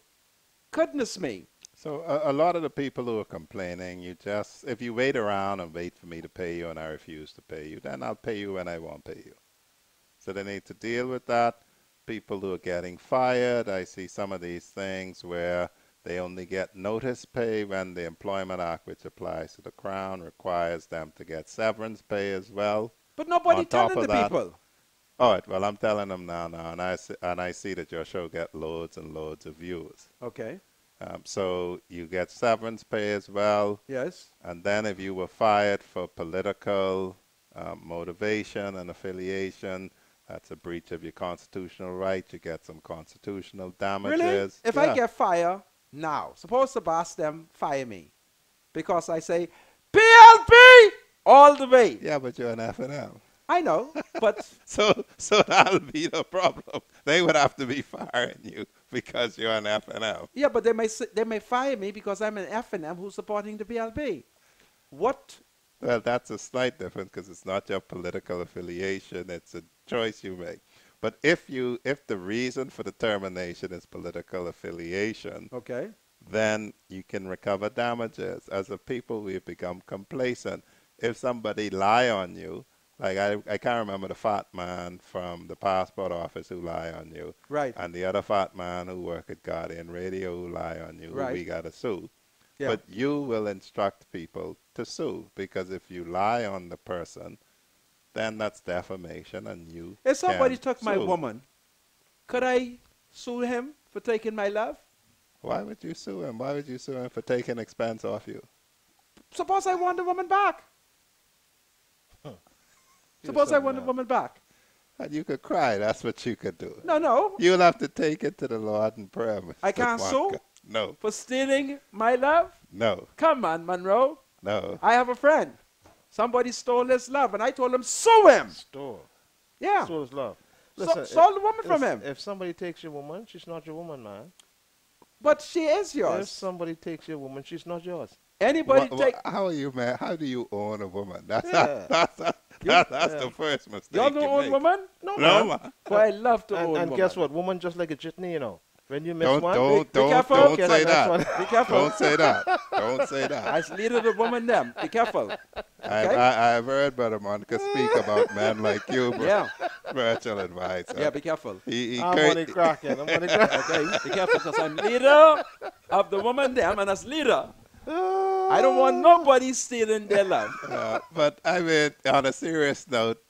Goodness me. So a lot of the people who are complaining, if you wait around and wait for me to pay you and I refuse to pay you, then I'll pay you when I won't pay you. So they need to deal with that. People who are getting fired, I see some of these things where they only get notice pay when the Employment Act, which applies to the Crown, requires them to get severance pay as well. But nobody telling the people. All right, well, I'm telling them now, and I see that your show get loads and loads of views. Okay. So you get severance pay as well. Yes. And then if you were fired for political motivation and affiliation, that's a breach of your constitutional right. You get some constitutional damages. Really? If I get fired now, suppose the boss them fire me because I say, PLP all the way. Yeah, but you're an F&M. I know, but... so that'll be the problem. They would have to be firing you because you're an F&M. Yeah, but they may fire me because I'm an F&M who's supporting the PLP. What? Well, that's a slight difference because it's not your political affiliation. It's a choice you make. But if the reason for the termination is political affiliation, okay, then you can recover damages. As a people, we've become complacent. If somebody lie on you, like I can't remember the fat man from the passport office who lie on you, right, and the other fat man who work at Guardian Radio who lie on you, right, who we got to sue. Yeah. But you will instruct people to sue, because if you lie on the person, then that's defamation, and you if somebody can took my sue. woman, could I sue him for taking my love? Why would you sue him? Why would you sue him for taking expense off you? Suppose I want the woman back. Suppose I want the woman back. And you could cry. That's what you could do. No. You'll have to take it to the Lord in prayer. Mr. I can't sue? No. For stealing my love? No. Come on, Monroe. No. I have a friend. Somebody stole his love, and I told him, sue him. Stole. Yeah. Stole his love. Stole the woman from him. If somebody takes your woman, she's not your woman, man. But she is yours. If somebody takes your woman, she's not yours. Anybody take... How are you, man? How do you own a woman? That's the first mistake. You don't own woman? No, man. Well, I love to own woman. And guess what? Woman just like a jitney, you know. When you miss Don't say that. Be careful. Don't say that. Don't say that. I leader the woman them. Be careful. Okay? I've heard Brother Monica speak about men like you, yeah. virtual advisor. Yeah, be careful. I'm only cracking. Okay, be careful, because I'm leader of the woman them, and as leader, I don't want nobody stealing their love. But I mean, on a serious note,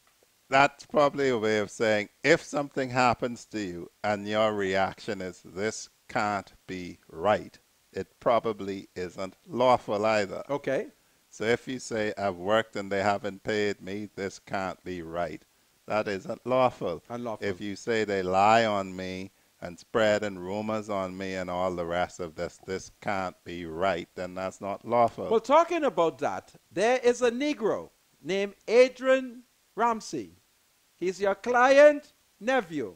that's probably a way of saying if something happens to you and your reaction is this can't be right, it probably isn't lawful either. Okay. So if you say I've worked and they haven't paid me, this can't be right, that isn't lawful. Unlawful. If you say they lie on me and spreading rumors on me and all the rest of this can't be right, then that's not lawful. Well, talking about that, there is a Negro named Adrian Ramsey. He's your client nephew.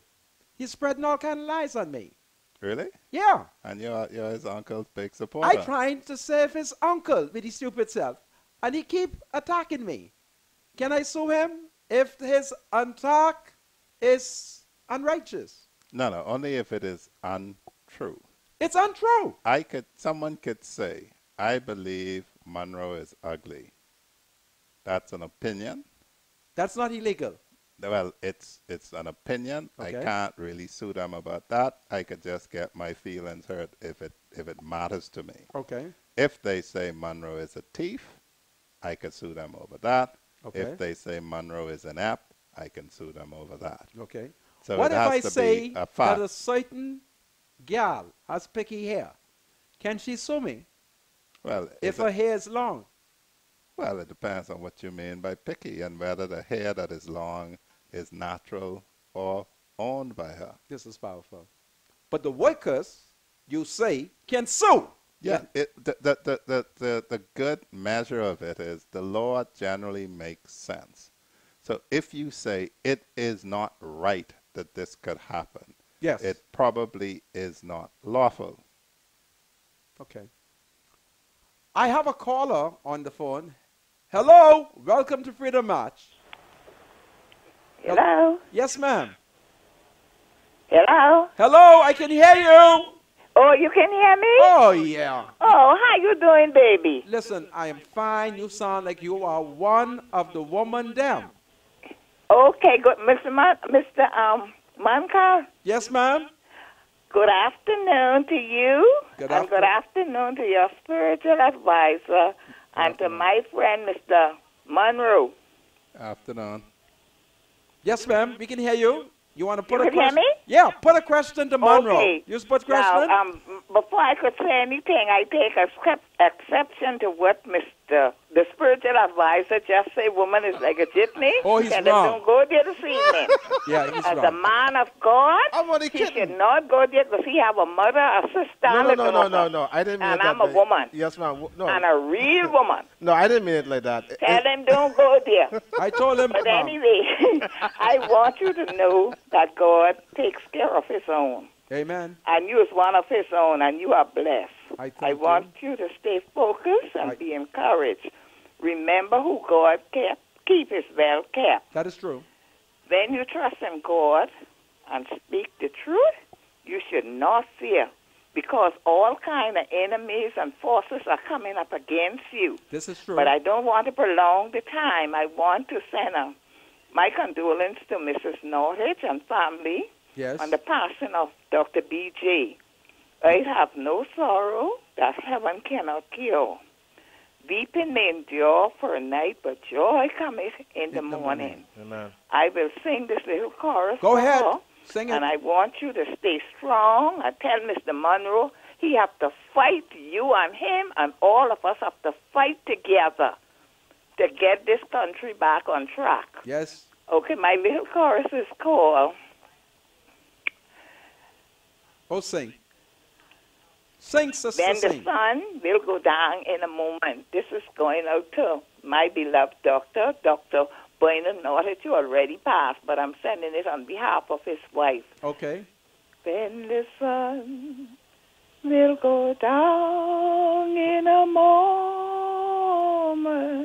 He's spreading all kind of lies on me. Really? Yeah. And you're his uncle's big supporter. I trying to save his uncle with his stupid self, and he keep attacking me. Can I sue him if his attack is unrighteous? No, only if it is untrue. It's untrue. Someone could say, I believe Monroe is ugly. That's an opinion. That's not illegal. Well, it's an opinion. Okay. I can't really sue them about that. I could just get my feelings hurt if it matters to me. Okay. If they say Monroe is a thief, I could sue them over that. Okay. If they say Monroe is inept, I can sue them over that. Okay. So What it if has I to say be a that fact. a certain gal has picky hair? Can she sue me Well, if her hair is long? well, it depends on what you mean by picky and whether the hair that is long is natural or owned by her. This is powerful. But the workers, you say, can sue. Yeah, the good measure of it is the law generally makes sense. So if you say it is not right that this could happen, Yes. it probably is not lawful. Okay. I have a caller on the phone. Hello. Welcome to Freedom March. Hello? Yes, ma'am. Hello? Hello. I can hear you. Oh, you can hear me? Oh, yeah. Oh, how you doing, baby? Listen, I am fine. You sound like you are one of the woman them. Okay, good. Mr. Mankar, Yes, ma'am. good afternoon to you. Good and good afternoon to your spiritual advisor and to my friend, Mr. Monroe. Afternoon. Yes, ma'am. We can hear you. You want to put You a can hear question? me? Yeah, put a question to Monroe. Okay. You put question? Now, before I could say anything, I take exception to what the spiritual advisor just said. Woman is like a jitney. Oh, he's and wrong. Don't go there this evening. Yeah, he's As wrong. a man of God, I'm only he kidding. should not go there because he have a mother, a sister, and a daughter. No. I didn't mean And it I'm that a way. woman. Yes, ma'am. No, And a real woman. no, I didn't mean it like that. Tell him don't go there. I told him. But anyway, I want you to know that God takes care of his own. Amen. And you is one of his own, and you are blessed. I thank want you to stay focused and be encouraged. Remember who God keep is well kept. That is true. When you trust in God and speak the truth, you should not fear, because all kind of enemies and forces are coming up against you. This is true. But I don't want to prolong the time. I want to send my condolence to Mrs. Norwich and family Yes. on the passing of Dr. B.J. I have no sorrow that heaven cannot cure. Weeping may endure for a night, but joy cometh in the morning. Amen. I will sing this little chorus. Go for ahead. her, Sing it. And I want you to stay strong. I tell Mr. Monroe he have to fight. You and him and all of us have to fight together to get this country back on track. Yes. Okay, my little chorus is called... Oh, sing. Sing, sister, Then the sing. sun will go down in a moment. This is going out to my beloved doctor, Dr. Bernard Norwich, who already passed, but I'm sending it on behalf of his wife. Okay. When the sun will go down in a moment,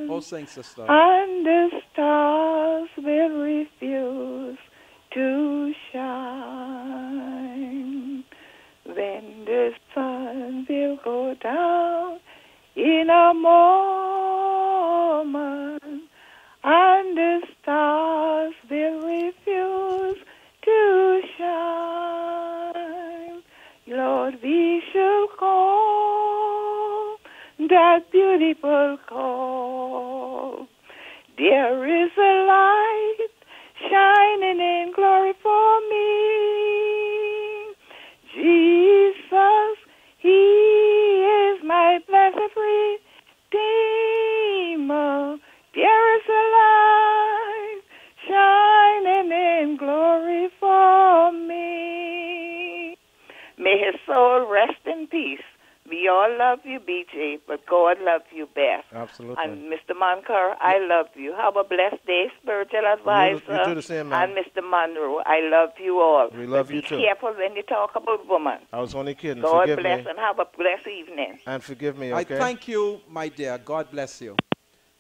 Oh, sing, sister. and the stars will refuse to shine. When the sun will go down in a moment, and the stars will refuse to shine, Lord, we shall call that beautiful call. There is a light shining in glory for me. Jesus, he is my blessed Redeemer. There is a light shining in glory for me. May his soul rest in peace. We all love you, BJ, but God loves you best. Absolutely. And Mr. Moncur, I love you. Have a blessed day, spiritual advisor. You do the same, ma'am. And Mr. Monroe, I love you all. We love you Be too. careful when you talk about women. I was only kidding. God Forgive bless me. and have a blessed evening. And forgive me, okay? I thank you, my dear. God bless you.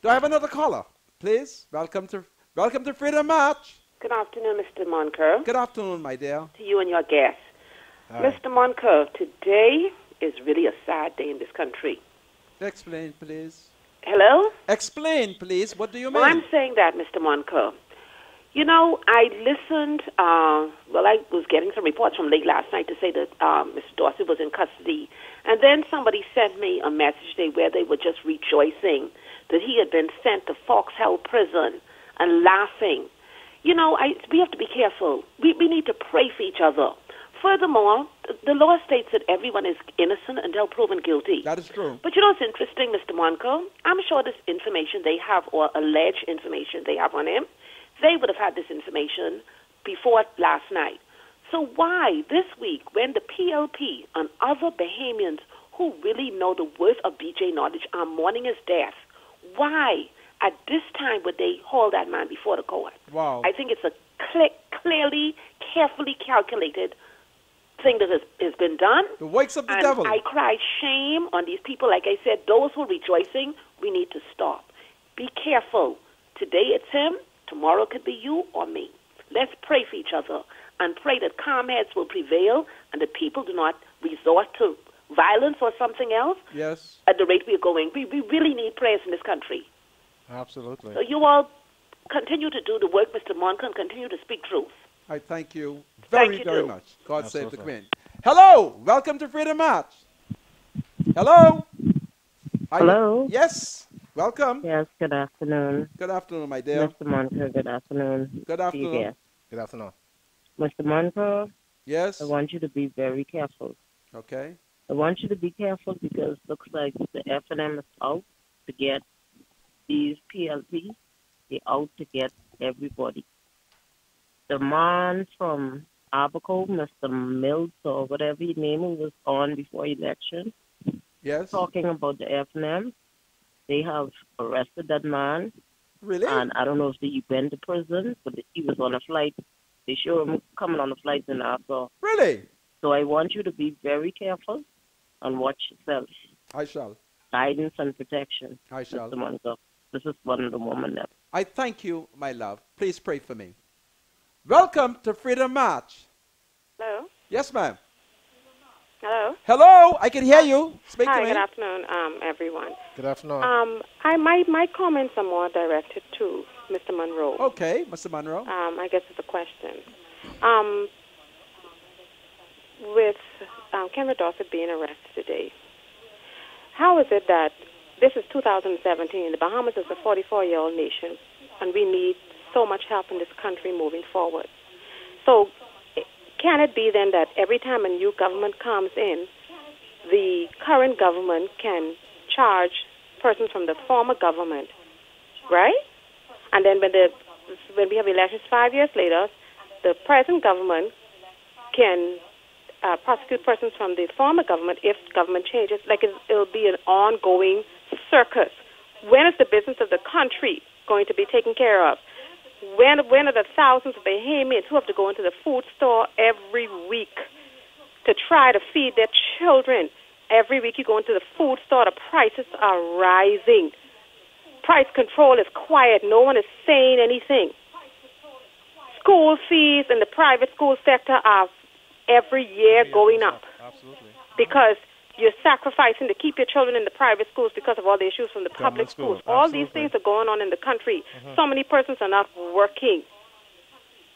Do I have another caller? Please. Welcome to Freedom March. Good afternoon, Mr. Moncur. Good afternoon, my dear. To you and your guests. Hi. Mr. Moncur, today is really a sad day in this country. Explain, please. Hello? Explain, please. What do you mean? Well, I'm saying that, Mr. Moncur. You know, I listened, I was getting some reports from late last night to say that Mr. Dorsett was in custody. And then somebody sent me a message where they were just rejoicing that he had been sent to Foxhall Prison and laughing. we have to be careful. We need to pray for each other. Furthermore, the law states that everyone is innocent until proven guilty. That is true. But it's interesting, Mr. Monco. I'm sure this information they have, or alleged information they have on him, they would have had this information before last night. So why this week, when the PLP and other Bahamians who really know the worth of BJ knowledge are mourning his death, why at this time would they hold that man before the court? Wow. I think it's a clearly, carefully calculated thing that has been done. The works of the and devil. I cry shame on these people. Like I said, those who are rejoicing, we need to stop. Be careful. Today it's him. Tomorrow could be you or me. Let's pray for each other and pray that calm heads will prevail and that people do not resort to violence or something else. Yes. At the rate we're going. We really need prayers in this country. Absolutely. So you all continue to do the work, Mr. Monk, and continue to speak truth. I thank you Thank very, you very too. much. God save the Absolutely. Queen. Hello. Welcome to Freedom March. Hello. Hello. Yes. Welcome. Yes, good afternoon. Good afternoon, my dear. Mr. Monco, good afternoon. Good afternoon. To you, Good afternoon. Mr. Monco, Yes. I want you to be very careful. Okay. I want you to be careful because it looks like the F&M is out to get these PLPs. They're out to get everybody. The man from Abaco, Mr. Mills or whatever his name was on before election, Yes. talking about the F&M. They have arrested that man. Really? And I don't know if he went to prison, but he was on a flight. They show him coming on a flight in Nassau. Really? So I want you to be very careful and watch yourself. I shall. Guidance and protection. I shall. Mr. Monco. This is one of the women that. I thank you, my love. Please pray for me. Welcome to Freedom March. Hello. Yes, ma'am. Hello. Hello. I can hear you. Speak Hi. to me. Good afternoon, everyone. Good afternoon. My comments are more directed to Mr. Monroe. Okay, Mr. Monroe. I guess it's a question. With Kenred Dorsett being arrested today, how is it that this is 2017? The Bahamas is a 44-year-old nation, and we need so much help in this country moving forward. So can it be then that every time a new government comes in, the current government can charge persons from the former government, right? And then when we have elections 5 years later, the present government can prosecute persons from the former government if government changes. Like it'll be an ongoing circus. When is the business of the country going to be taken care of? When are the thousands of Bahamians who have to go into the food store every week to try to feed their children? Every week you go into the food store, the prices are rising. Price control is quiet. No one is saying anything. School fees in the private school sector are every year going up. Absolutely. Because you're sacrificing to keep your children in the private schools because of all the issues from the public schools. All these things are going on in the country. So many persons are not working.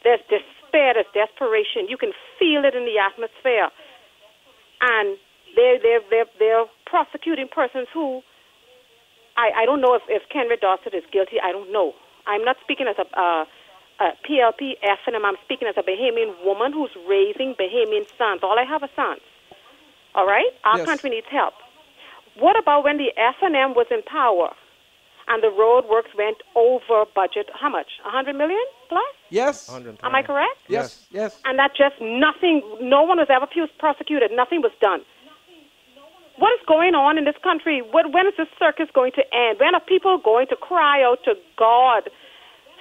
There's despair, there's desperation. You can feel it in the atmosphere. And they're prosecuting persons who, I don't know if Kenred Dorsett is guilty. I don't know. I'm not speaking as a PLP F&M. I'm speaking as a Bahamian woman who's raising Bahamian sons. All I have are sons. All right? Our country needs help. What about when the F&M was in power and the road works went over budget? How much? 100 million plus? Yes. Am I correct? Yes. Yes. And that just nothing, no one was ever prosecuted. Nothing was done. What is going on in this country? When is this circus going to end? When are people going to cry out to God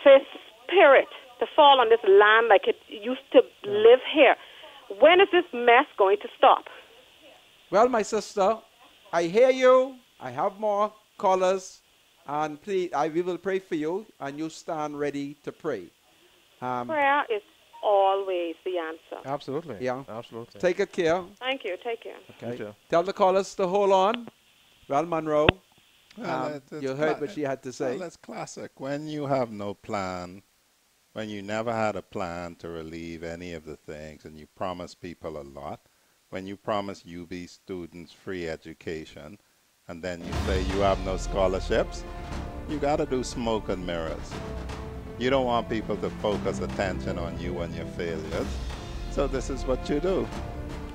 for His Spirit to fall on this land like it used to live here? When is this mess going to stop? Well, my sister, I hear you. I have more callers. And please, we will pray for you, and you stand ready to pray. Prayer is always the answer. Absolutely. Yeah. Absolutely. Take good care. Thank you. Take care. Okay. Tell the callers to hold on. Well, Monroe, Well, you heard what she had to say. Well, that's classic. When you have no plan, when you never had a plan to relieve any of the things, and you promise people a lot, when you promise UB students free education, and then you say you have no scholarships, you got to do smoke and mirrors. You don't want people to focus attention on you and your failures. So this is what you do.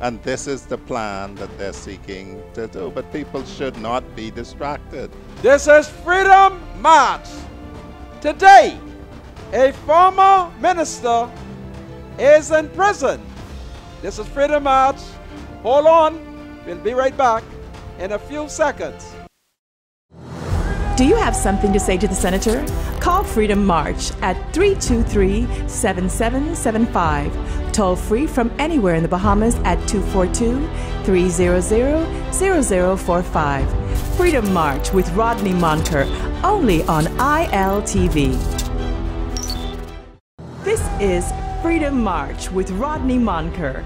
And this is the plan that they're seeking to do. But people should not be distracted. This is Freedom March. Today, a former minister is in prison. This is Freedom March. Hold on. We'll be right back in a few seconds. Do you have something to say to the senator? Call Freedom March at 323-7775. Toll free from anywhere in the Bahamas at 242-300-0045. Freedom March with Rodney Monker, only on ILTV. This is Freedom March with Rodney Monker.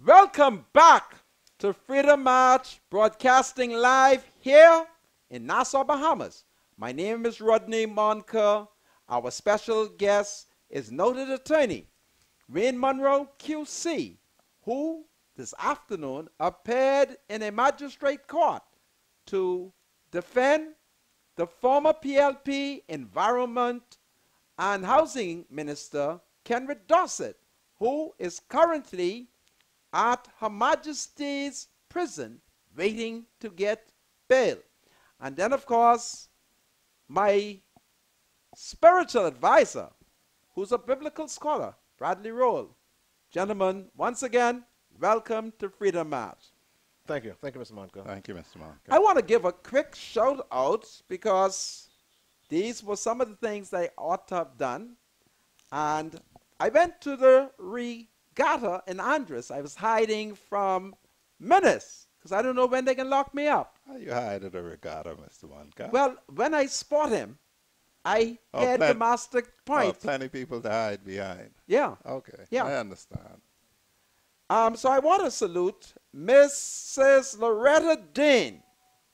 Welcome back to Freedom March, broadcasting live here in Nassau, Bahamas. My name is Rodney Monker. Our special guest is noted attorney Wayne Monroe, QC, who this afternoon appeared in a magistrate court to defend the former PLP Environment and Housing Minister, Kenred Dorsett, who is currently at Her Majesty's prison waiting to get bail. And then, of course, my spiritual advisor, who's a biblical scholar, Bradley Roll. Gentlemen, once again, welcome to Freedom March. Thank you. Thank you, Mr. Monker. Thank you, Mr. Monker. I want to give a quick shout out because these were some of the things I ought to have done. And I went to the regatta in Andres. I was hiding from menace because I don't know when they can lock me up. How you hide at a regatta, Mr. Monker? Well, when I spot him, I head to Master Point. Plenty people to hide behind. Yeah. Okay. Yeah. I understand. So I want to salute Mrs. Loretta Dean.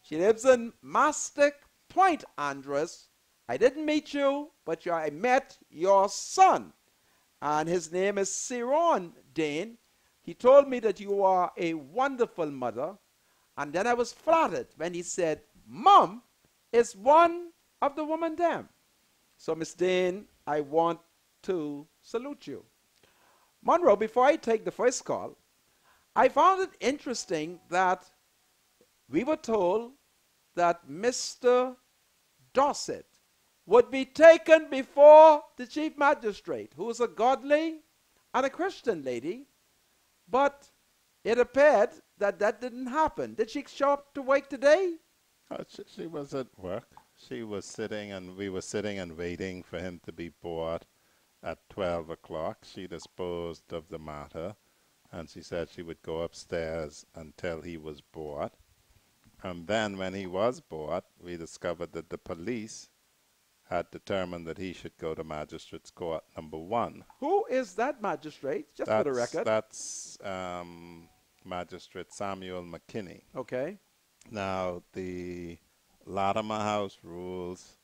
She lives in Mastic Point, Andres. I didn't meet you, but I met your son. And his name is Ciron Dean. He told me that you are a wonderful mother. And then I was flattered when he said, Mom is one of the women them. So, Miss Dean, I want to salute you. Monroe, before I take the first call, I found it interesting that we were told that Mr. Dorsett would be taken before the chief magistrate, who is a godly and a Christian lady, but it appeared that that didn't happen. Did she show up to work today? She was at work. She was sitting, and we were sitting and waiting for him to be brought at 12 o'clock. She disposed of the matter, and she said she would go upstairs until he was brought. And then when he was brought, we discovered that the police had determined that he should go to Magistrates Court number 1. Who is that magistrate, just for the record? That's Magistrate Samuel McKinney. Okay. Now, the Latimer House rules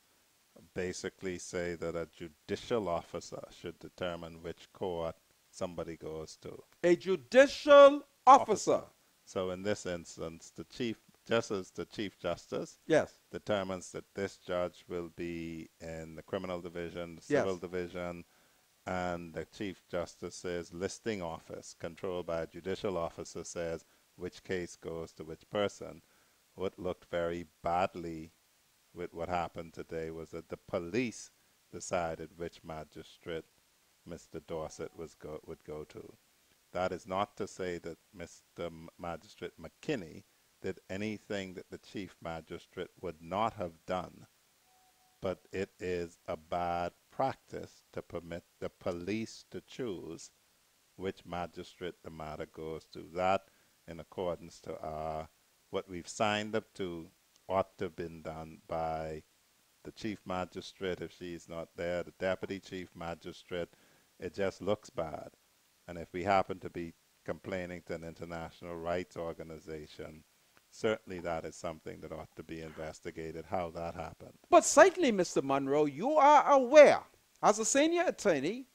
basically say that a judicial officer should determine which court somebody goes to. A judicial officer. So in this instance, the Chief Justice Yes. determines that this judge will be in the criminal division, the civil division, and the Chief Justice's listing office, controlled by a judicial officer, says which case goes to which person. What looked very badly with what happened today was that the police decided which magistrate Mr. Dorsett would go to. That is not to say that Mr. Magistrate McKinney did anything that the chief magistrate would not have done, but it is a bad practice to permit the police to choose which magistrate the matter goes to. That, in accordance to what we've signed up to, ought to have been done by the chief magistrate if she's not there, the deputy chief magistrate. It just looks bad. And if we happen to be complaining to an international rights organization, certainly that is something that ought to be investigated, how that happened. But certainly, Mr. Monroe, you are aware, as a senior attorney,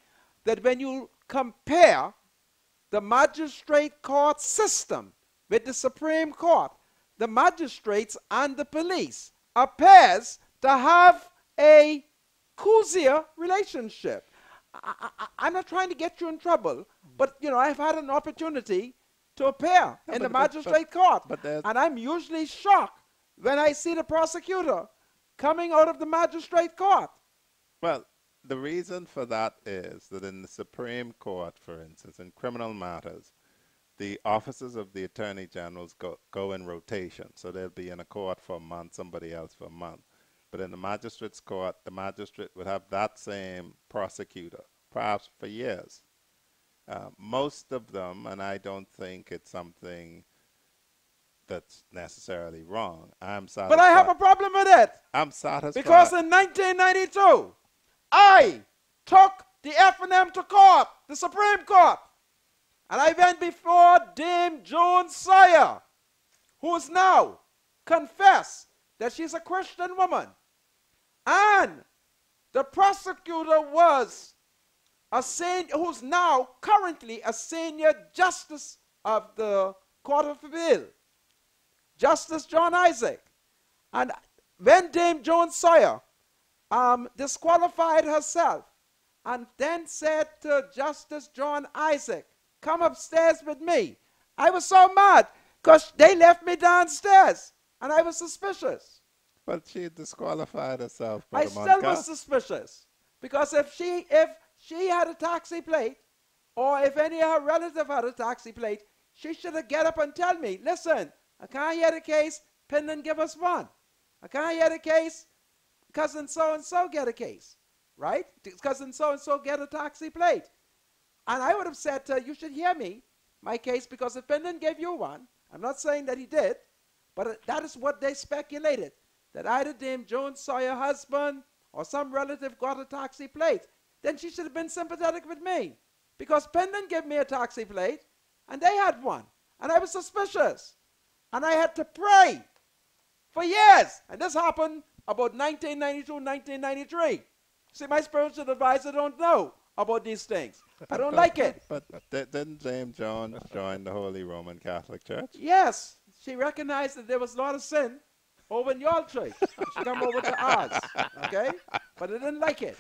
that when you compare the magistrate court system with the Supreme Court, the magistrates and the police appears to have a cozier relationship. I'm not trying to get you in trouble, but you know, I've had an opportunity to appear in the magistrate court, and I'm usually shocked when I see the prosecutor coming out of the magistrate court. Well, the reason for that is that in the Supreme Court, for instance, in criminal matters, the offices of the Attorney Generals go in rotation. So they'll be in a court for a month, somebody else for a month. But in the magistrate's court, the magistrate would have that same prosecutor, perhaps for years. Most of them, and I don't think it's something that's necessarily wrong. I'm satisfied. But I have a problem with it. I'm satisfied. Because in 1992, I took the F&M to court, the Supreme Court, and I went before Dame Joan Sawyer, who is now confessed that she's a Christian woman. And the prosecutor was a senior, who's now currently a senior justice of the Court of Appeal, Justice John Isaac. And when Dame Joan Sawyer disqualified herself and then said to Justice John Isaac, come upstairs with me, I was so mad because they left me downstairs and I was suspicious. But she disqualified herself. I still was suspicious because if she had a taxi plate, or if any of her relative had a taxi plate, she should have get up and tell me, listen, I can't hear the case, Pendant give us one. I can't hear the case, cousin so-and-so get a case, right? Cousin so-and-so get a taxi plate. And I would have said to her, you should hear me, my case, because if Pendant gave you one, I'm not saying that he did, but that is what they speculated, that either Dame Joan Sawyer husband or some relative got a taxi plate. Then she should have been sympathetic with me, because Pendant gave me a taxi plate and they had one, and I was suspicious, and I had to pray for years. And this happened about 1992, 1993. See, my spiritual advisor don't know about these things. I don't like it. But didn't Dame Joan join the Holy Roman Catholic Church? Yes, she recognized that there was a lot of sin over in your church. She come over to ours, okay? But I didn't like it.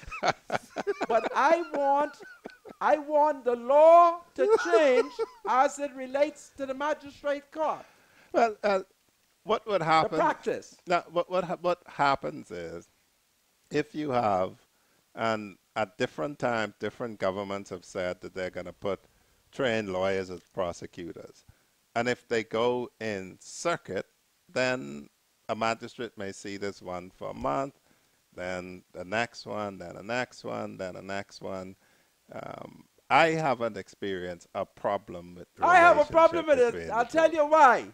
But I want the law to change as it relates to the magistrate court. Well, what would happen? The practice. Now, what happens is, if you have, and at different times, different governments have said that they're going to put trained lawyers as prosecutors, and if they go in circuit, then a magistrate may see this one for a month, then the next one, then the next one, then the next one. I haven't experienced a problem with I have a problem with it. I'll tell you why.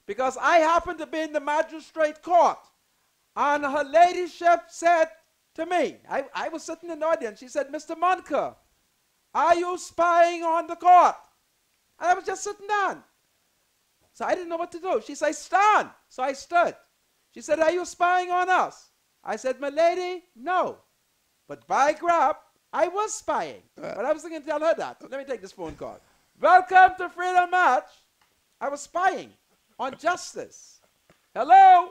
Because I happened to be in the magistrate court, and her ladyship said to me, I was sitting in the audience, she said, Mr. Monker, are you spying on the court? And I was just sitting down. So I didn't know what to do. She said, stand. So I stood. She said, are you spying on us? I said, my lady, no. But by grab, I was spying. But I was going to tell her that. Let me take this phone call. Welcome to Freedom March. I was spying on justice. Hello?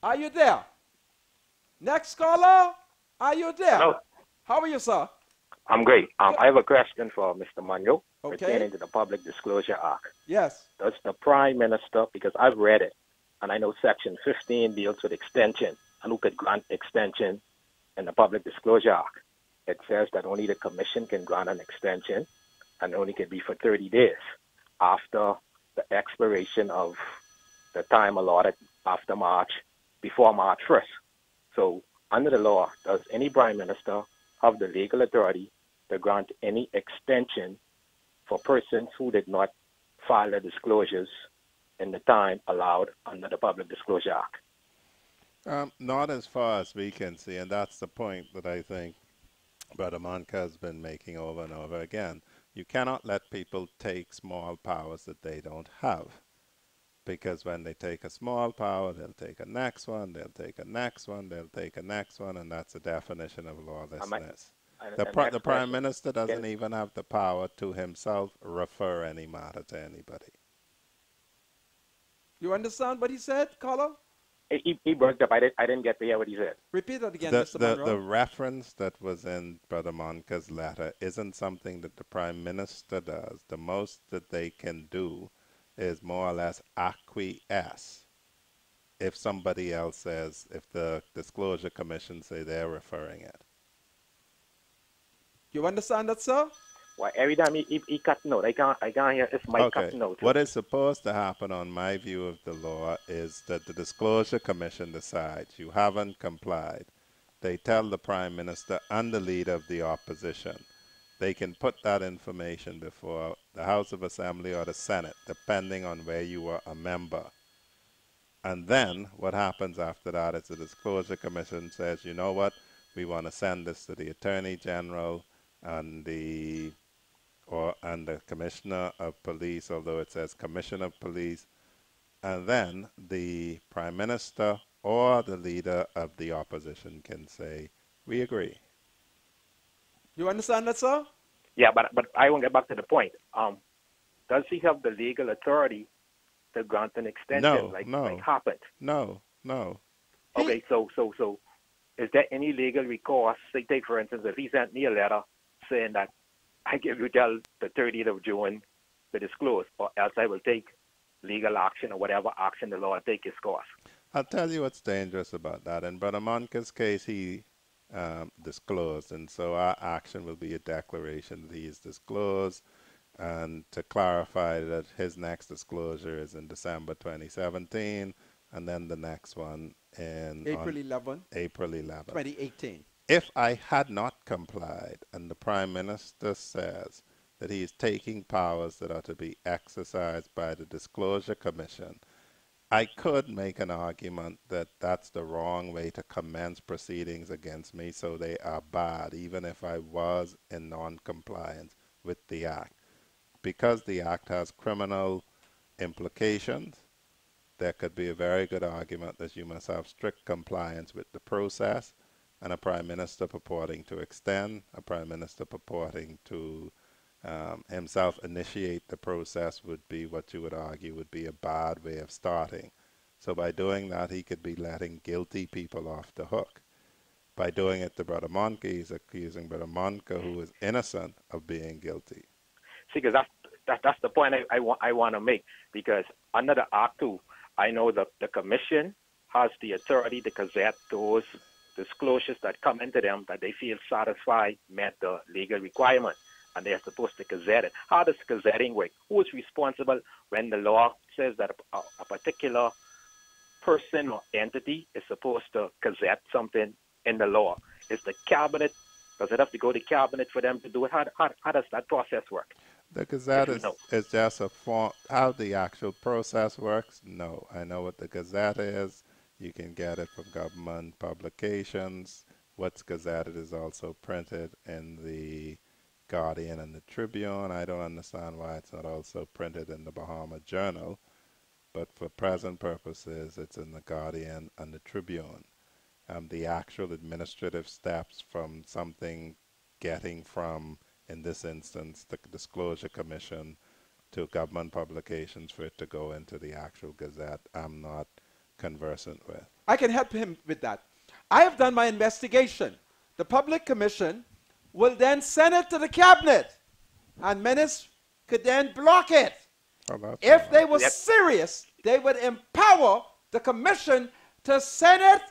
Are you there? Next caller, are you there? Hello. How are you, sir? I'm great. I have a question for Mr. Munyo Okay. pertaining to the Public Disclosure Act. Yes. Does the Prime Minister, because I've read it, and I know Section 15 deals with extension, and who could grant extension in the Public Disclosure Act. It says that only the Commission can grant an extension, and only can be for 30 days after the expiration of the time allotted after March, before March 1st. So, under the law, does any Prime Minister have the legal authority to grant any extension for persons who did not file their disclosures in the time allowed under the Public Disclosure Act? Not as far as we can see, and that's the point that I think Brother Monka has been making over and over again. You cannot let people take small powers that they don't have. Because when they take a small power, they'll take a next one, they'll take a next one, they'll take a next one, and that's a definition of lawlessness. The Prime Minister doesn't even have the power to himself refer any matter to anybody. You understand what he said, caller? He broke up. I didn't get to hear what he said. Repeat that again, The, Mr. the, Monroe. the reference that was in Brother Monca's letter isn't something that the Prime Minister does. The most that they can do is more or less acquiesce if somebody else says, if the Disclosure Commission say they're referring it. You understand that, sir? Well, every time he cut note, I can't hear his mic cut note. What is supposed to happen on my view of the law is that the Disclosure Commission decides you haven't complied. They tell the Prime Minister and the Leader of the Opposition. They can put that information before the House of Assembly or the Senate, depending on where you are a member. And then what happens after that is the Disclosure Commission says, you know what, we want to send this to the Attorney General and the Commissioner of Police, although it says Commissioner of Police, and then the Prime Minister or the Leader of the Opposition can say, we agree. You understand that, sir? Yeah, but I won't get back to the point. Does he have the legal authority to grant an extension like happened? No. Okay, so is there any legal recourse? Say, take for instance, if he sent me a letter saying that I give you till the 30th of June to disclose, or else I will take legal action or whatever action the law take its course. I'll tell you what's dangerous about that. In Brother Monca's case, he disclosed, and so our action will be a declaration that he is disclosed, and to clarify that his next disclosure is in December 2017, and then the next one in April 11, 2018. If I had not complied and the Prime Minister says that he is taking powers that are to be exercised by the Disclosure Commission, I could make an argument that that's the wrong way to commence proceedings against me, so they are bad, even if I was in non-compliance with the Act. Because the Act has criminal implications, there could be a very good argument that you must have strict compliance with the process, and a Prime Minister purporting to extend, a Prime Minister purporting to himself initiate the process would be what you would argue would be a bad way of starting. So by doing that, he could be letting guilty people off the hook. By doing it to Brother Monca, he's accusing Brother Monca, who is innocent, of being guilty. See, because that's the point I want to make, because under the Act 2, I know that the Commission has the authority to gazette those disclosures that come into them that they feel satisfied met the legal requirement, and they're supposed to gazette it. How does gazetting work? Who is responsible when the law says that a particular person or entity is supposed to gazette something in the law? Is the Cabinet, does it have to go to Cabinet for them to do it? How does that process work? The Gazette is just a form. How the actual process works, no. I know what the Gazette is. You can get it from government publications. What's gazetted is also printed in the Guardian and the Tribune. I don't understand why it's not also printed in the Bahama Journal, but for present purposes, it's in the Guardian and the Tribune. The actual administrative steps from something getting from, in this instance, the Disclosure Commission to government publications for it to go into the actual Gazette, I'm not conversant with. I can help him with that. I have done my investigation. The Public Commission will then send it to the Cabinet, and ministers could then block it. Oh, if they were serious, they would empower the Commission to send it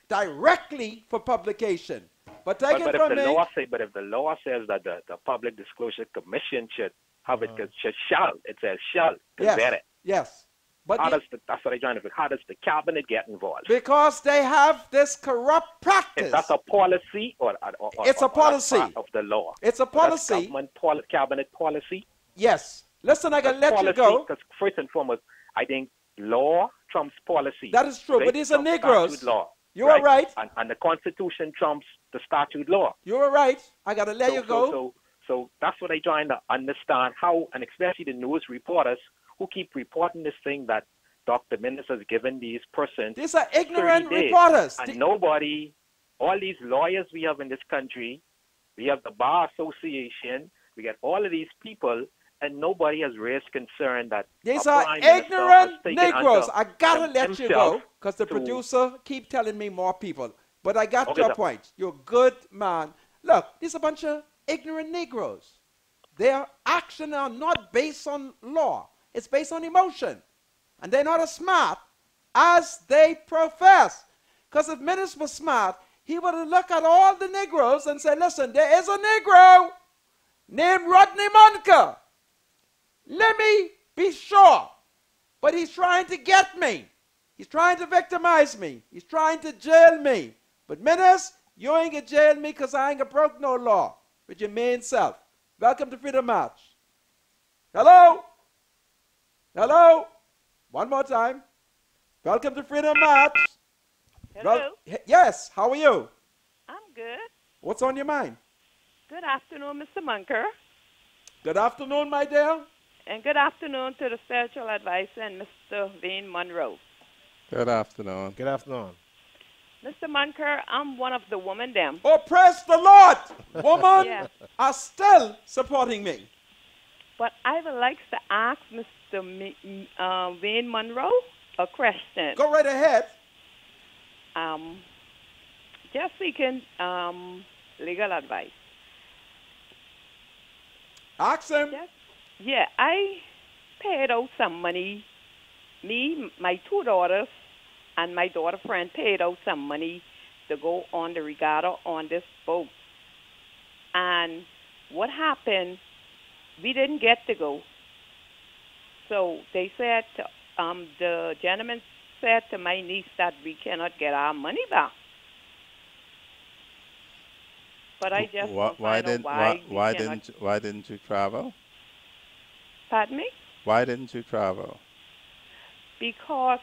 directly for publication. But take it from me. But if the law says that the Public Disclosure Commission should have it, it says shall gazette it. Yes. But that's what I'm trying to figure. How does the Cabinet get involved? Because they have this corrupt practice. Is that a policy or it's a policy part of the law? It's a policy. Government Cabinet policy. Yes. Listen, I can let policy, you go. Because first and foremost, I think law trumps policy. That is true. But these are Negroes. Law, you are right. And the Constitution trumps the statute law. You are right. I got to let you go. So that's what I'm trying to understand how, and especially the news reporters who keep reporting this thing that Dr. Minister has given these persons. These are ignorant reporters. And nobody, all these lawyers we have in this country, we have the Bar Association, we get all of these people, and nobody has raised concern that these are ignorant Negroes. I got to let you go. because the producer keep telling me more people. But I got Okay, your sir. point. You're a good man. Look, there's a bunch of ignorant Negroes. Their action are not based on law. It's based on emotion. And they're not as smart as they profess. Because if Menace was smart, he would have looked at all the Negroes and said, listen, there is a Negro named Rodney Monker. Let me be sure. But he's trying to get me. He's trying to victimize me. He's trying to jail me. But Menace, you ain't gonna jail me because I ain't gonna broke no law with your main self. Welcome to Freedom March. Hello? Hello? One more time. Welcome to Freedom March. Hello. Yes, how are you? I'm good. What's on your mind? Good afternoon, Mr. Munker. Good afternoon, my dear. And good afternoon to the spiritual advisor and Mr. Vane Monroe. Good afternoon. Good afternoon. Mr. Munker, I'm one of the women them. Oh, praise the Lord. Woman Yeah. are still supporting me. But I would like to ask Mr. Vane Monroe a question. Go right ahead. Just seeking legal advice. Ask him. Yeah, I paid out some money. Me, my two daughters, and my daughter friend paid out some money to go on the regatta on this boat. And what happened, we didn't get to go. So they said, the gentleman said to my niece that we cannot get our money back. But I just why didn't you travel? Pardon me? Why didn't you travel? Because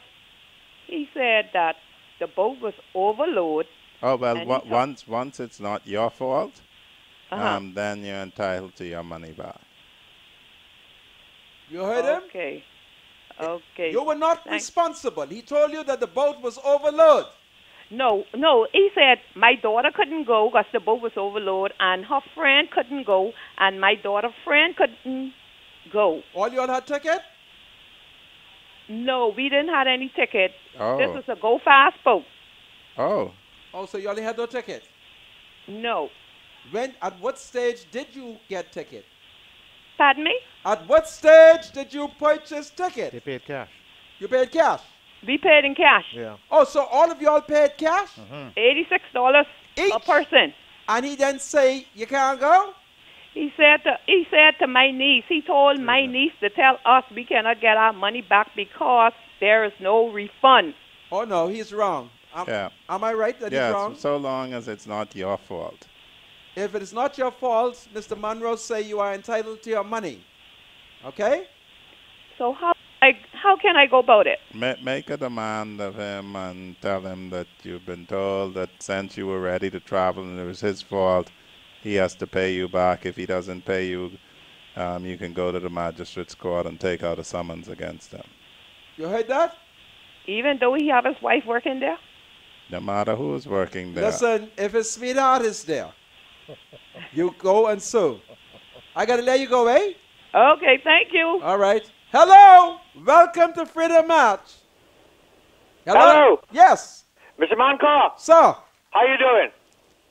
he said that the boat was overloaded. Oh well, once it's not your fault, Uh-huh. then you're entitled to your money back. You heard him? Okay. Okay. You were not responsible. He told you that the boat was overloaded. No. He said my daughter couldn't go because the boat was overloaded, and her friend couldn't go, and my daughter's friend couldn't go. All you all had ticket? No, we didn't have any ticket. Oh. This was a go fast boat. Oh. Oh, so you only had no ticket? No. At what stage did you get ticket? Pardon me? At what stage did you purchase ticket? They paid cash. You paid cash? We paid in cash. Yeah. Oh, so all of y'all paid cash? $86 a person. And he then say you can't go? He said to my niece, he told my niece to tell us we cannot get our money back because there is no refund. Oh, no, he's wrong. Yeah. Am I right that he's wrong? Yes, so long as it's not your fault. If it is not your fault, Mr. Monroe say you are entitled to your money. Okay? So how can I go about it? Make a demand of him and tell him that you've been told that since you were ready to travel and it was his fault, he has to pay you back. If he doesn't pay you, you can go to the magistrate's court and take out a summons against him. You heard that? Even though he have his wife working there? No matter who's working there. Listen, if his sweetheart is there, you go and sue. I got to let you go, eh? Okay, thank you. All right. Hello. Welcome to Freedom March. Hello. Yes. Mr. Moncar. Sir. How you doing?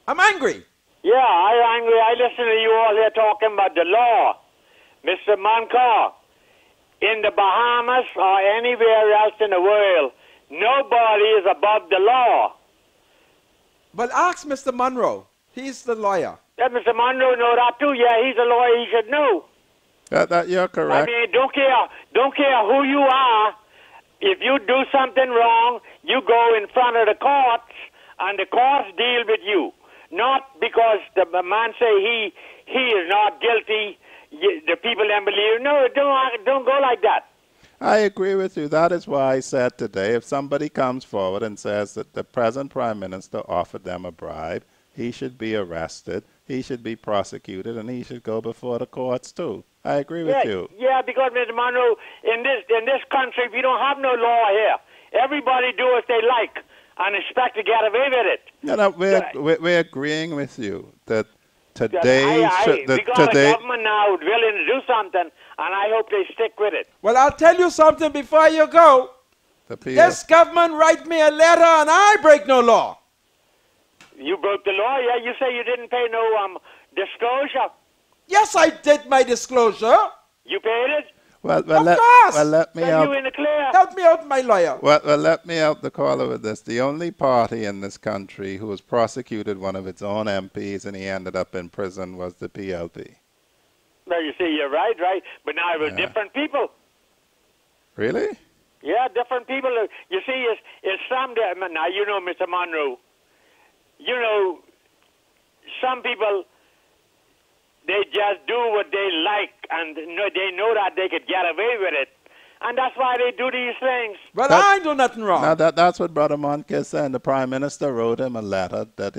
I'm angry. Yeah, I'm angry. I listen to you all here talking about the law. Mr. Moncar, in the Bahamas or anywhere else in the world, nobody is above the law. But ask Mr. Monroe. He's the lawyer. Yeah, Mr. Monroe know that too. Yeah, he's a lawyer. He should know. That you're correct. I mean, don't care who you are. If you do something wrong, you go in front of the courts, and the courts deal with you. Not because the man say he is not guilty, the people don't believe. No, don't go like that. I agree with you. That is why I said today, if somebody comes forward and says that the present Prime Minister offered them a bribe, he should be arrested, he should be prosecuted, and he should go before the courts too. I agree with you. Yeah, because, Mr. Monroe, in this country, we don't have no law here. Everybody do as they like and expect to get away with it. No, we're agreeing with you that today... we got a government now willing to do something, and I hope they stick with it. Well, I'll tell you something before you go. This government write me a letter and I break no law. You broke the law, yeah? You say you didn't pay no disclosure. Yes, I did my disclosure. You paid it? Of course. let me Then help. you in the clear. Help me out, my lawyer. Well, let me help the caller with this. The only party in this country who has prosecuted one of its own MPs and he ended up in prison was the PLP. Well, you see, you're right. But now it was different people. Really? Yeah, different people. You see, it's some... Now, you know, Mr. Monroe, you know, some people... They just do what they like, and they know that they could get away with it. And that's why they do these things. But I ain't do nothing wrong. Now, that's what Brother Monkey said. The Prime Minister wrote him a letter that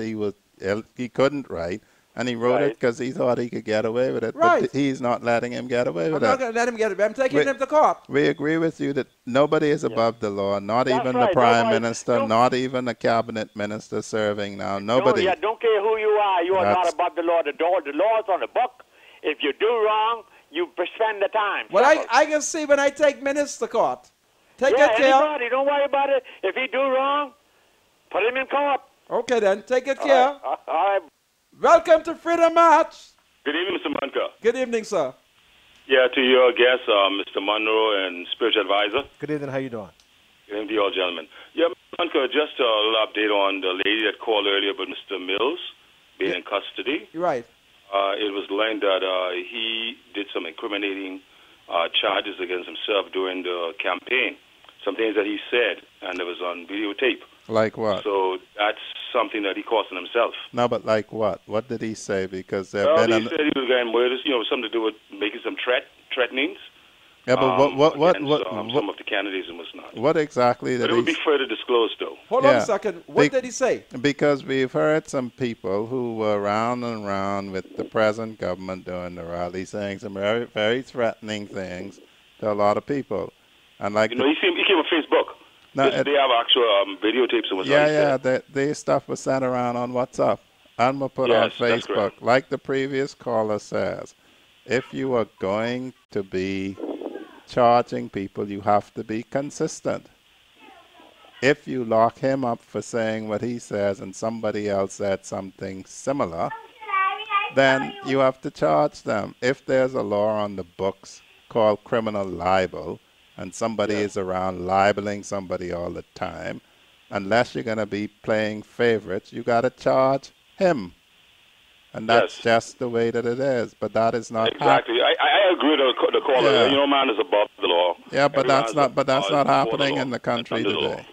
he couldn't write, and he wrote it because he thought he could get away with it. Right. But he's not letting him get away with it. I'm not going to let him get away. I'm taking him to court. We agree with you that nobody is above the law, not That's even right. the Prime Nobody- Minister, not even a cabinet minister serving now. Nobody. Don't care who you are. You are not above the law. The law is on the book. If you do wrong, you spend the time. Well, I can see when I take minutes to court. Take yeah, good care. anybody, don't worry about it. If he do wrong, put him in court. Okay, then. Take good care. All right. Welcome to Freedom March. Good evening, Mr. Monka. Good evening, sir. Yeah, to your guests, Mr. Monroe and spiritual advisor. Good evening. How you doing? Good evening to you all, gentlemen. Yeah, Mr. Monka, just a little update on the lady that called earlier about Mr. Mills being in custody. You're right. It was learned that he did some incriminating charges against himself during the campaign. Some things that he said, and it was on videotape. Like what? So that's something that he caused on himself. No, but like what? What did he say? Because there Well, have he been... said he was getting murdered, something to do with making some threatenings. Yeah, but some of the candidates and whatnot. What exactly But did it would he... be further disclosed, though. Hold on a second. What did he say? Because we've heard some people who were round and round with the present government during the rally saying some very, very threatening things to a lot of people. And like he came on Facebook. No, they have actual videotapes of what he said. This stuff was sent around on WhatsApp and were put on Yes, that's Facebook. correct. Like the previous caller says, if you are going to be charging people, you have to be consistent. If you lock him up for saying what he says and somebody else said something similar, then you have to charge them. If there's a law on the books called criminal libel and somebody is around libeling somebody all the time, unless you're going to be playing favorites, you got to charge him. And that's just the way that it is. But that is not Exactly. I agree with the caller. Yeah. Man is above the law. Yeah, but that's Everyone not. But that's is not before the happening law. in the country Under the law. today.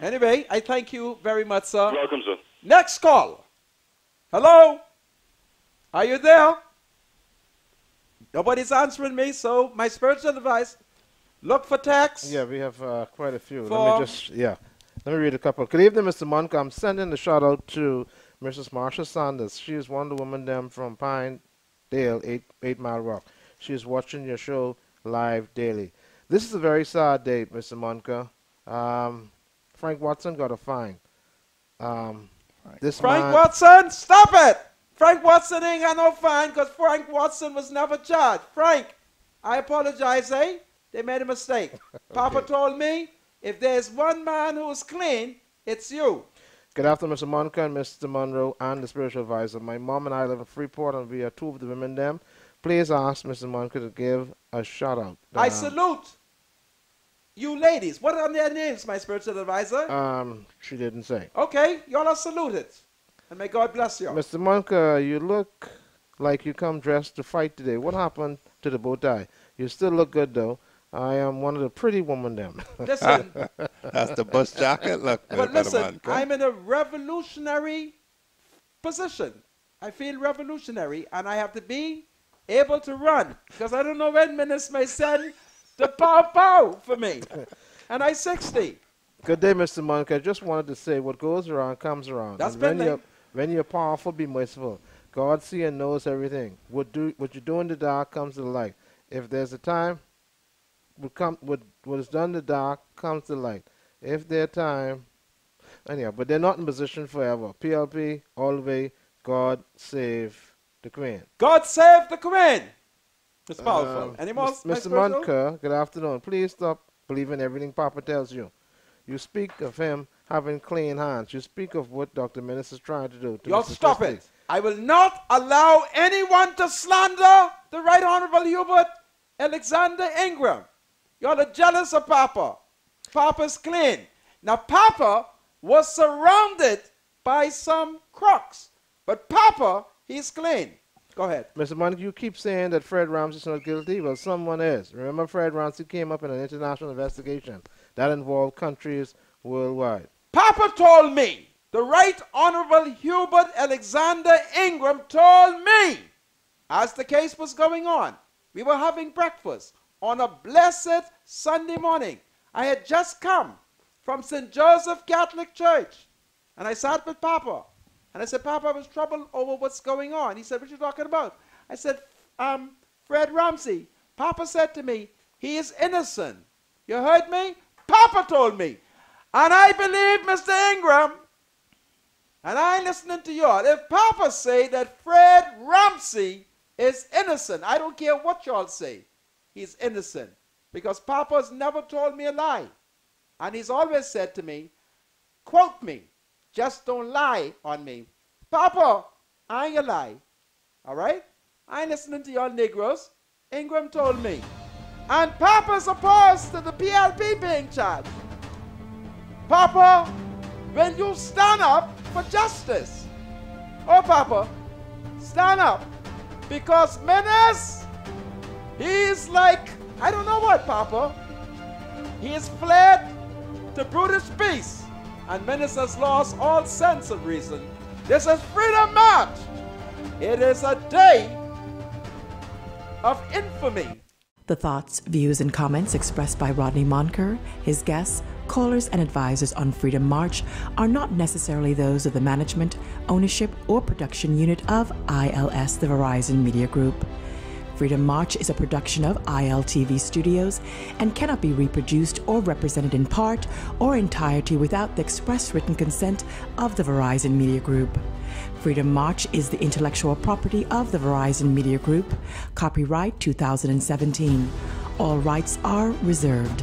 Anyway, I thank you very much, sir. You're welcome, sir. Next call. Hello? Are you there? Nobody's answering me, so my spiritual advice, look for texts. Yeah, we have quite a few. For- Let me read a couple. Good evening, Mr. Monk. I'm sending a shout out to Mrs. Marsha Sanders. She is one of the women them from Pine Dale, 8 Mile Rock. She is watching your show live daily. This is a very sad day, Mr. Monka. Frank Watson got a fine. Frank Watson, stop it! Frank Watson ain't got no fine because Frank Watson was never charged. Frank, I apologize, eh? They made a mistake. Papa told me if there's one man who's clean, it's you. Good afternoon, Mr. Monka and Mr. Monroe and the spiritual advisor. My mom and I live in Freeport and we are two of the women them. Please ask Mr. Monka to give a shout out. I salute you ladies. What are their names, my spiritual advisor? She didn't say. Okay, y'all are saluted. And may God bless you. Mr. Monka, you look like you come dressed to fight today. What happened to the bow tie? You still look good, though. I am one of the pretty women them. Listen. That's the bush jacket look. But listen, I'm in a revolutionary position. I feel revolutionary, and I have to be able to run, because I don't know when ministers may send the pow for me. And I'm 60. Good day, Mr. Monka. I just wanted to say what goes around comes around. That's And when you're powerful, be merciful. God sees and knows everything. What you do in the dark comes to the light. If there's a time, what is done in the dark comes to light. If there's time, anyhow, but they're not in position forever. PLP, all the way, God save the Queen. God save the Queen. It's powerful. Any more? Mr. Monka, good afternoon. Please stop believe in everything Papa tells you. You speak of him having clean hands. You speak of what Dr. Menace is trying to do. Y'all stop it. I will not allow anyone to slander the Right Honorable Hubert Alexander Ingram. Y'all are jealous of Papa. Papa's clean. Now, Papa was surrounded by some crooks, but Papa, he's clean. Go ahead. Mr. Monica, you keep saying that Fred Ramsey's not guilty. Well, someone is. Remember, Fred Ramsey came up in an international investigation that involved countries worldwide. Papa told me, the Right Honorable Hubert Alexander Ingram told me, as the case was going on, we were having breakfast on a blessed Sunday morning. I had just come from St. Joseph Catholic Church, and I sat with Papa. And I said, Papa, I was troubled over what's going on. He said, what are you talking about? I said, Fred Ramsey. Papa said to me, he is innocent. You heard me? Papa told me. And I believe Mr. Ingram, and I ain't listening to y'all. If Papa say that Fred Ramsey is innocent, I don't care what y'all say. He's innocent. Because Papa's never told me a lie. And he's always said to me, quote me. Just don't lie on me. Papa, I ain't a lie. All right? I ain't listening to y'all Negroes. Ingram told me. And Papa's opposed to the PLP being charged. Papa, will you stand up for justice? Oh, Papa, stand up. Because Menace, he's like, I don't know what, Papa. He's fled to brutish peace. And Menace has lost all sense of reason. This is Freedom March. It is a day of infamy. The thoughts, views, and comments expressed by Rodney Monker, his guests, callers, and advisors on Freedom March are not necessarily those of the management, ownership, or production unit of ILS, the Verizon Media Group. Freedom March is a production of ILTV Studios and cannot be reproduced or represented in part or entirety without the express written consent of the Verizon Media Group. Freedom March is the intellectual property of the Verizon Media Group. Copyright 2017. All rights are reserved.